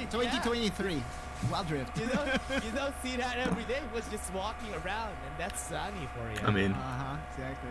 2023, Wild Rift. You don't see that every day. Was just walking around, and that's sunny for you. I mean, Exactly.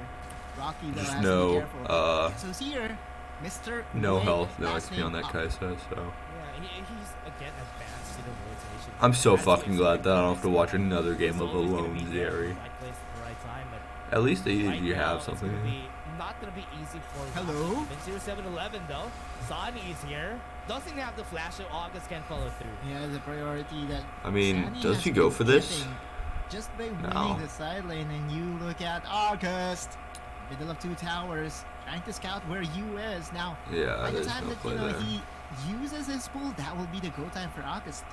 Rocky though just has to be careful. no, So here, Mr. no Wade, health, no last XP on name that up. Kaisa. So yeah, he's again advanced to the rotation. I'm so That's fucking glad that I don't have to watch it's another game of always gonna alone be there, Zeri. right place at the right time, but At least the right EDG now, have it's something. gonna be not gonna be easy for Hello? Rocky. 0711 though. Sani is here. Doesn't have the flash, so August can follow through. Yeah, the priority that. I mean, Sani does has he go been for this? getting just by winning No. the side lane, and you look at August, middle of 2 towers, trying to scout where you is now. Yeah, By the there's time no that play there. he uses his pool, that will be the go time for August.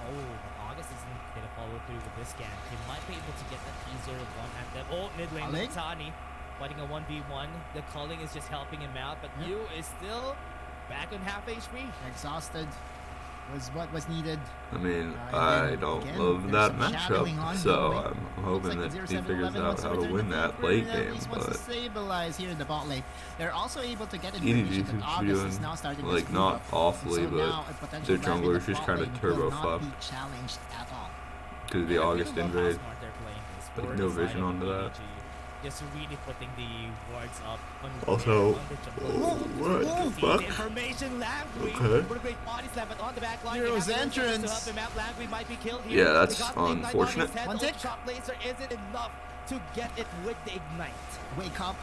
Oh, but August isn't gonna follow through with this scan. He might be able to get that easier one at them. Oh, mid lane, Culling? Tani fighting a 1v1. The culling is just helping him out, but Yep. you is still back on half HP. Exhausted was what was needed. I mean, Uh, I again, don't there's love that some shadowing matchup, on so going. I'm hoping Looks that like he 0711 figures out wants how to return win the that favor, late at game. least wants to But stabilize here in the bot lane. They're also able to get EDG information seems that to be August is doing, now starting like, to not move up. awfully, So but now a potential their grab in jungler the is just bot kinda lane turbo will not fucked. be challenged at all. because the Yeah, I August really love how invade. smart they're playing this. Like, Forward no side vision of onto that. EDG. Just really putting the wards up on Also, on the oh, jungle. what the See fuck? information, Langry. Okay. What a great body slam, but on the back line. Hero's they have to entrance. To help him out. Langry might be killed here. Yeah, that's They got the Ignite on unfortunate. his head. One The tick. shock laser isn't enough to get it with the Ignite. Wake up.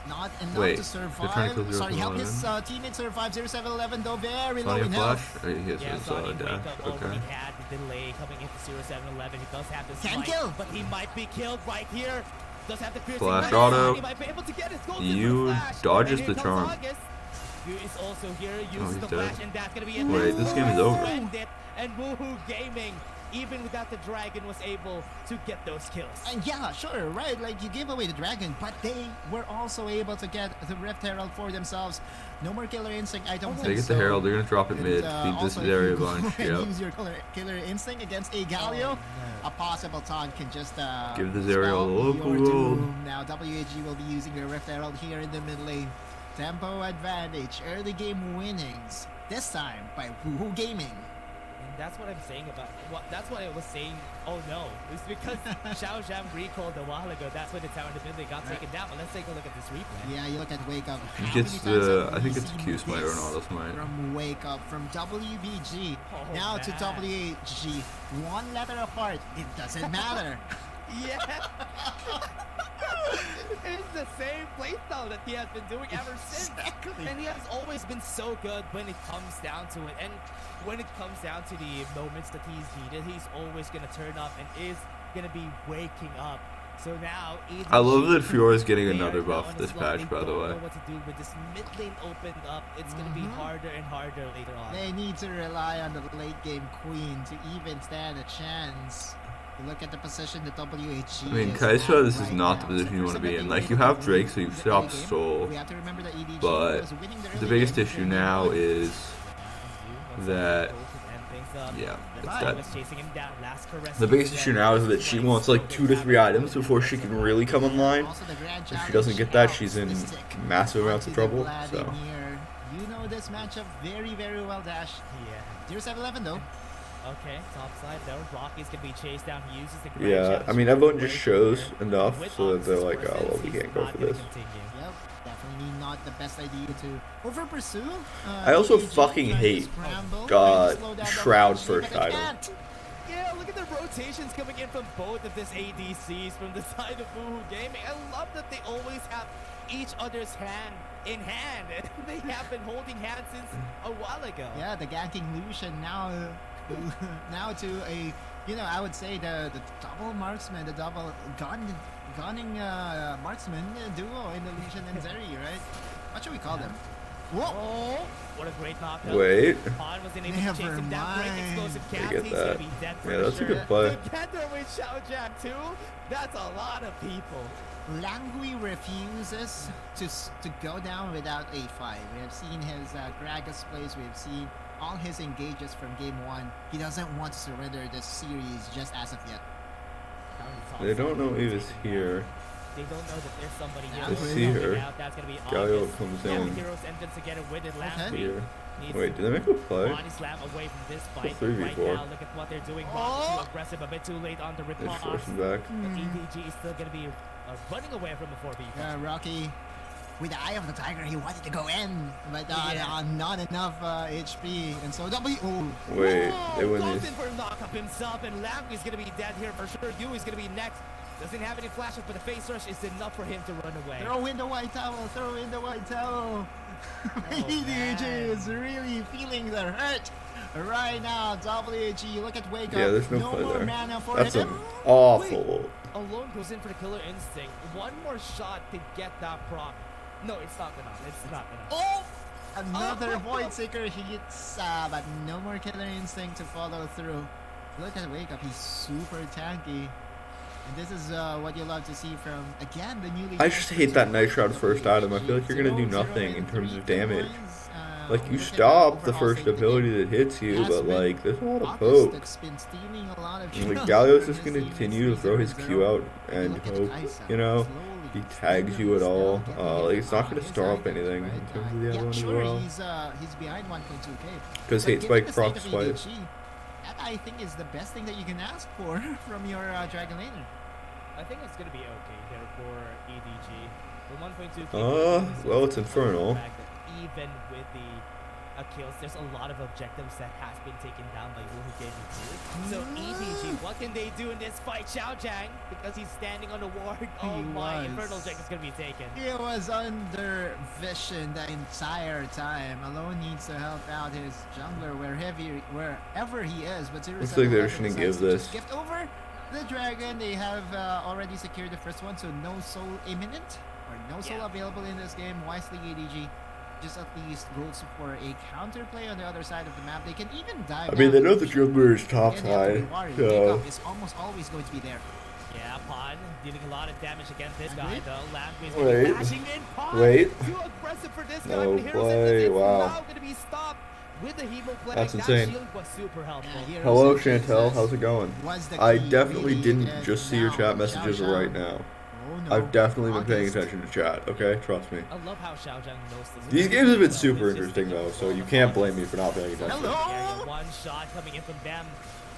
Not enough Wait, to they're survive. trying to kill Sorry, help 0711. his teammate survive. 0711 though, very low Sonny in flash? health. He has Yeah, his Sonny wake dash. up already Okay. had the delay coming into 0711. He does have the Can smite, kill. but he might be killed right here. Does have the piercing Flash knife. auto. He might be able to get his gold You flash. dodges And here the comes charm. August. Yu is also here, he's uses the dead. flash, and that's gonna be it. Wait, this game is over. And Woohoo Gaming, even without the dragon, was able to get those kills. And yeah, sure, right? Like, you gave away the dragon, but they were also able to get the Rift Herald for themselves. No more Killer Instinct, I don't think They get so. the Herald, they're gonna drop it And, mid. Feed this also, if area you a go bunch. and Yep. use your Killer Instinct against a Galio, a possible taunt can just Give this area a spell little your gold. doom. Now WHG will be using their Rift Herald here in the mid lane. Tempo advantage, early game winnings. This time by Woohoo Gaming. And that's what I'm saying about that's what I was saying. Oh no, it's because Xiao Zhang recalled a while ago. That's when the tower in the middle got taken down. But let's take a look at this replay. Yeah, you look at Wake Up. He How gets many times the, have I we think it's seen Q Smite or this an Auto Smite. from Wake Up, from WBG, Oh, now to man. WHG. One letter apart, it doesn't matter. Yeah. It's the same playstyle that he has been doing ever since. Exactly. And he has always been so good when it comes down to it. And when it comes down to the moments that he's needed, he's always going to turn up and is going to be waking up. So now, I love that Fiora's getting they another are now buff on a this slot. patch, They by the don't way. know what to do with this mid lane opened up. It's going to be harder and harder later on. They need to rely on the late game queen to even stand a chance. You look at the position the WHG I mean, is Kaisha, at this is right not now. the position you So want to be in. for Like, you somebody have Drake, so you in the stop early game, Soul. we have to remember that EDG But was winning the the early biggest game, issue and now what? is that, Yeah, that the the biggest issue now is that she wants like 2 to 3 items before she can really come online. Also the Grand If she doesn't get that, Challenge she's in Mystic massive amounts of onto the trouble. So Vladimir. You know this matchup very, very well, Dash. Yeah. 0-7-11 though. Okay, top side though. Rocky's gonna be chased down. He uses the Grand yeah, Challenge I mean to everyone break just shows through. enough With so that they're opposite like, oh well, presence, we he's can't go not for gonna this. continue. Yep, definitely not the best idea to over pursue. I also EDG fucking trying to hate scramble, God, trying to slow down Shroud WHG, first but they item. can't. Yeah, look at the rotations coming in from both of this ADCs from the side of Woohoo Gaming. I love that they always have each other's hand in hand. They have been holding hands since a while ago. Yeah, the ganking Lucian now, now to a, you know, I would say the double marksman, the double gunning marksman duo in the Lucian and Zeri, right? What should we call them? Whoa! Oh, what a great knockout. Wait. Han wasn't able to chase him down. Great Never explosive I cast. get He's gonna that. be dead for Yeah, that's a sure. good play. Together with Xiao Zhang too. That's a lot of people. Langui refuses to go down without a fight. We have seen his Gragas plays. We have seen all his engages from game 1. He doesn't want to surrender this series just as of yet. They don't know Eva's here. They don't know that there's somebody here. They who's see helping her. out. That's gonna be Galio obvious. comes Yeah, in. Heroes entrance together with it. Okay. Here. Needs Wait, did they make a play? Body slam away from this fight. 3v4. Right now, look at what they're doing. Rock too aggressive, a bit too late on the They're riposte. forcing back. But EDG is still gonna be running away from a 4v. Rocky, with the eye of the tiger, he wanted to go in, but Yeah. not enough HP. And so oh, Wait, they win goes these. in for a knock up himself, and Lamb is gonna be dead here for sure. Yu is gonna be next. Doesn't have any flashes, but the face rush is enough for him to run away. throw in the white towel, throw in the white towel. EDG man. is really feeling the hurt right now. WHG, look at Wake Up. Yeah, there's no play more there. mana for That's him. an awful. Alone goes in for the killer instinct. One more shot to get that proc. No, it's not enough. It's not enough. Oh! Another Void Seeker hits, but no more Killer Instinct to follow through. Look at Wake Up, he's super tanky. And this is what you love to see from, again, the newly... I just hate that Night Shroud's first item. I feel like you're gonna do nothing in terms of damage. Like, you stop the first ability that hits you, but like, there's a lot of poke. That's been stealing a lot of And, like, kills. Galio's just This gonna series continue to is throw his 0-0. Q out and Look at hope, Kaisa, you know, slowly, he tags you at all. Like, it's not gonna his stop items, anything right? in terms of the other one as sure, well. he's behind 1.2k. Because But hate given spike the procs state of twice. EDG, that I think is the best thing that you can ask for from your Dragon Laner. I think it's gonna be okay here for EDG. The 1.2. Well, it's Infernal. Even with the kills, there's a lot of objectives that has been taken down by Woohoo Gaming too. So EDG, what can they do in this fight? Xiao Zhang, because he's standing on the ward. Oh my, Infernal Jack is gonna be taken. He was under vision the entire time. Alone needs to help out his jungler wherever he is. But Looks like they're just gonna give this. Gift over the dragon. They have already secured the first one, so no soul imminent or no soul available in this game. Wisely EDG. just at least goes for a counterplay on the other side of the map. They can even dive. I mean, they down know the to jungler is top and they have to be side, worried. so Pickup is almost always going to be there. Yeah, Pon dealing a lot of damage against this guy Agreed. though. Landry's Wait. bashing in. Pon Wait. too aggressive for this guy. No But Hero way, says it's wow. now gonna be stopped with the Hemo play. That's That insane. shield was super helpful. Yeah, Hero hello says Chantel, Jesus how's it going? was the I key, definitely really, didn't and just see your now chat messages Xiao right Zhang. now. Oh, no. I've definitely been paying August. attention to chat, okay? Trust me. I love how Xiao Zhang knows this. These games have been super interesting though, so you can't blame me for not paying attention. Hello. Yeah, one shot coming in from them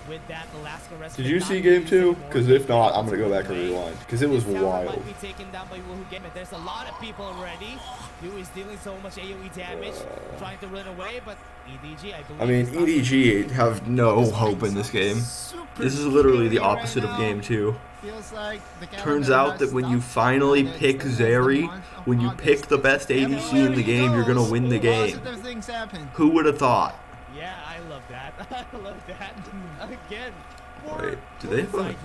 with that Alaska rest. Did you see game 2? Because if not, I'm gonna go back and rewind. Because it was This tower wild. might be taken down by Woohoo Game. There's a lot of people already who is dealing so much AoE damage, trying to run away, but EDG, I believe. I mean, is not EDG have no hope in this game. Super This is literally the scary right opposite of now. game 2. Feels like the Turns calendar out has that when you stopped, finally and it's pick the last Zeri, month of when you August. pick the best And ADC in the there game, he you're gonna goes. win the game. Positive things happen. Who would have thought? Yeah, I love that. I love that. Again. Wait, do they have a...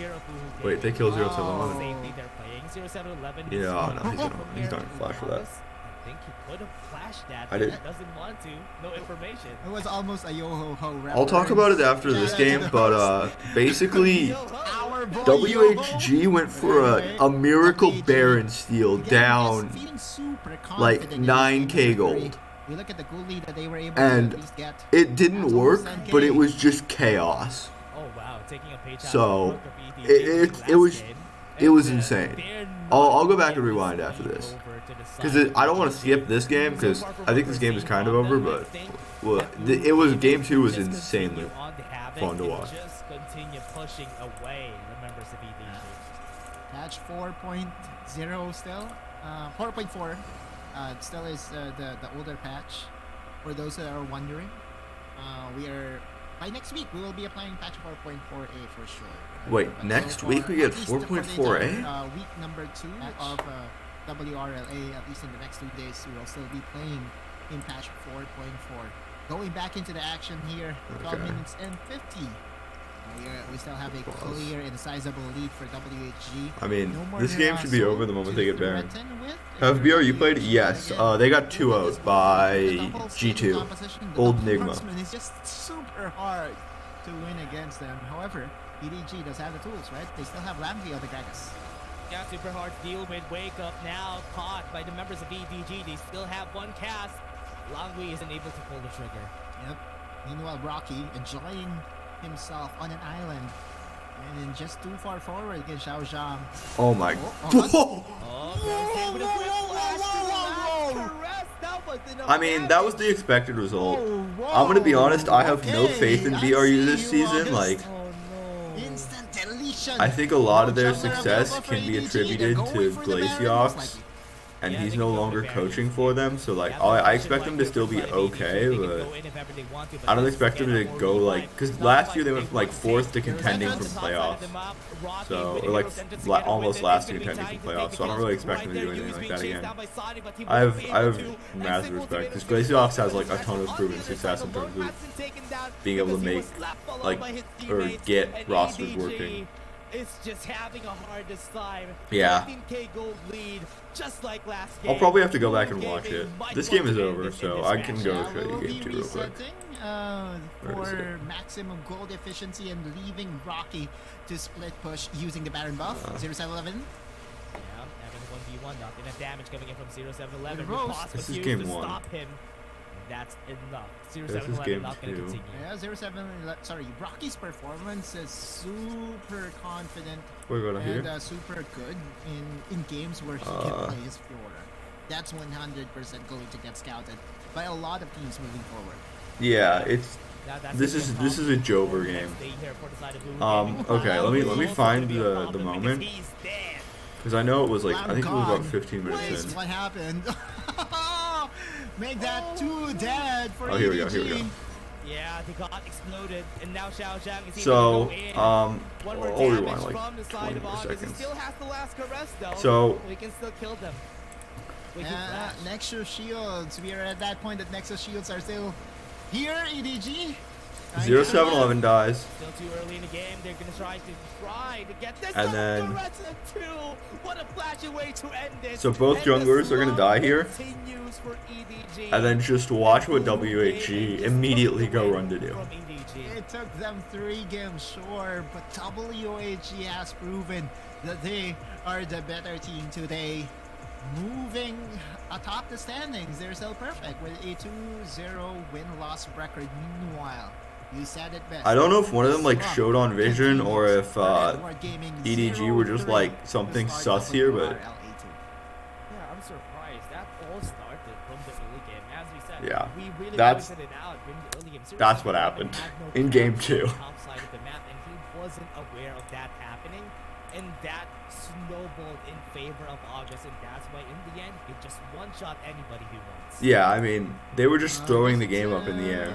Wait, they kill 071. Oh. Safety they're playing. 0711. Yeah, no, he's not gonna flash for that. I think he could have flashed that, I but didn't- he doesn't want to. No information. It was almost a yo-ho-ho I'll talk about it after this game, but basically, Our boy WHG Yo-ho. went for a miracle Baron steal Again, down he's feeling super like confident in this 9k game. gold. We look at the goal lead that they were able And to at least get. It didn't That's work, almost 10K. but it was just chaos. Oh wow, taking a page out So, of the book of EDG it was- last game. it was And, insane. they're I'll go not back and able to rewind after sneak this. over to the Because side I don't of want to EDG. skip this game, because So far from I think what this we're game is seeing kind of from over, them, I but think well, that it was Woohoo game 2 was just insanely continue on the havoc fun to and watch. Just continue pushing away the members of EDG. Patch 4.0 still. 4.4 still is the older patch. For those that are wondering, we are by next week we will be applying patch 4.4a for sure. Wait, But next so week far, we get at least for the 4.4a? entire, week number 2 of WRLA, at least in the next 2 days, we will still be playing in patch 4.4. Going back into the action here, 12 Okay. minutes and 50. We still have a clear and sizable lead for WHG. I mean, No more, this game should be soul over the moment they to get Baron. threaten with. Have BRU played? Yes, Again, they got 2-0'd by the double G2. composition, the Old double Nigma. marksman is just super hard to win against them. However, EDG does have the tools, right? They still have Lamvey on the Gragas. Yeah, super hard to deal with. Wake up now, caught by the members of EDG. They still have one cast. Langui isn't able to pull the trigger. Yep. Meanwhile, Rocky enjoying himself on an island. And then just too far forward against Xiao Zhang. Oh my... Oh, Oh, Barricade with a quick flash to the last caress. That was enough I mean, that was damage. the expected result. whoa, I'm gonna be honest, I have no okay, faith in I BRU see this you, season. August. Like, Oh no. Instant deletion. I think a lot of No their jungler success available for can be EDG. attributed They're to going for the Baron, most Glaciox, likely. and Yeah, he's they no can go longer for Baron. coaching for them, so like, Yeah, I but expect them to still be EDG, okay, they can but go in if ever they want to, but I don't this expect them is to gonna go be like, fine. because Not last like year they they went like want 4th to to. contending There's from a top side of playoffs. the map. Rocky So, with or the like hero center to get almost with it. last He's to gonna be contending trying from to take playoffs, the so I don't kills really expect right them to there. do anything Yu's like being that chased again. down by Sonic, but he I won't be able have to. massive Next respect because ultimate is Glaciox has gonna like a be ton of on proven the other success side. in The terms Lord of has been taken down being able to because he make was slapped followed like by his or teammates, get and rosters EDG working. It's just having a hardest time. Yeah. 15k gold lead, just like last game. I'll probably have to go back and Woohoo watch Gaming it. might This want game is to end over, this in so this I match. can go Yeah, show you we'll game be 2 real quick. resetting Where is for it? maximum gold efficiency and leaving Rocky to split push using the Baron buff. 0711. Yeah, Evan 1v1, not enough damage coming in from 0711. Good roast. Riposte This is was game used to 1. stop him. That's enough. This is 0711 game not going to 2. continue. Yeah, 07. Rocky's performance is super confident We're going and here. super good in games where he can play his Fiora. That's 100% going to get scouted by a lot of teams moving forward. Yeah, it's That's this a is good this is a Jover game. Stay here for the side of Woohoo Gaming. Okay, let me Also find gonna be a the problem moment because he's dead. because I know it was like I think it was about Gone. 15 minutes Please, in. what happened? Make that 2 dead for Oh, here we go, EDG. here we go. Yeah, they got exploded, and now Xiao Zhang is So, able to go in. I'll One more rewind damage like from the side 20 of more August. He seconds. still has the last caress though. So- we can still kill them. We can flash. Nexus shields. We are at that point that Nexus shields are still here, EDG. 0-7-11 dies. Still too early in the game. They're gonna try to get this. And then- the 2. What a flashy way to end it. So both And junglers the are gonna die here. continues for EDG. And then just watch what WHG immediately go run to do. From EDG. It took them 3 games, sure, but WHG has proven that they are the better team today. Moving atop the standings, they're still perfect with a 2-0 win-loss record. Meanwhile, you said it best. I don't know if one of them like showed on vision or if EDG were just like something sus here, but Yeah, I'm surprised. That all started from the early game. As we said, Yeah, we really that's- pointed it out during the early game. that's what happened in game 2. Outside of the map, and he wasn't aware of that happening, and that snowballed in favor of August, and that's why in the end, he just one-shot anybody he wants. Yeah, I mean, they were just throwing the game up in the air.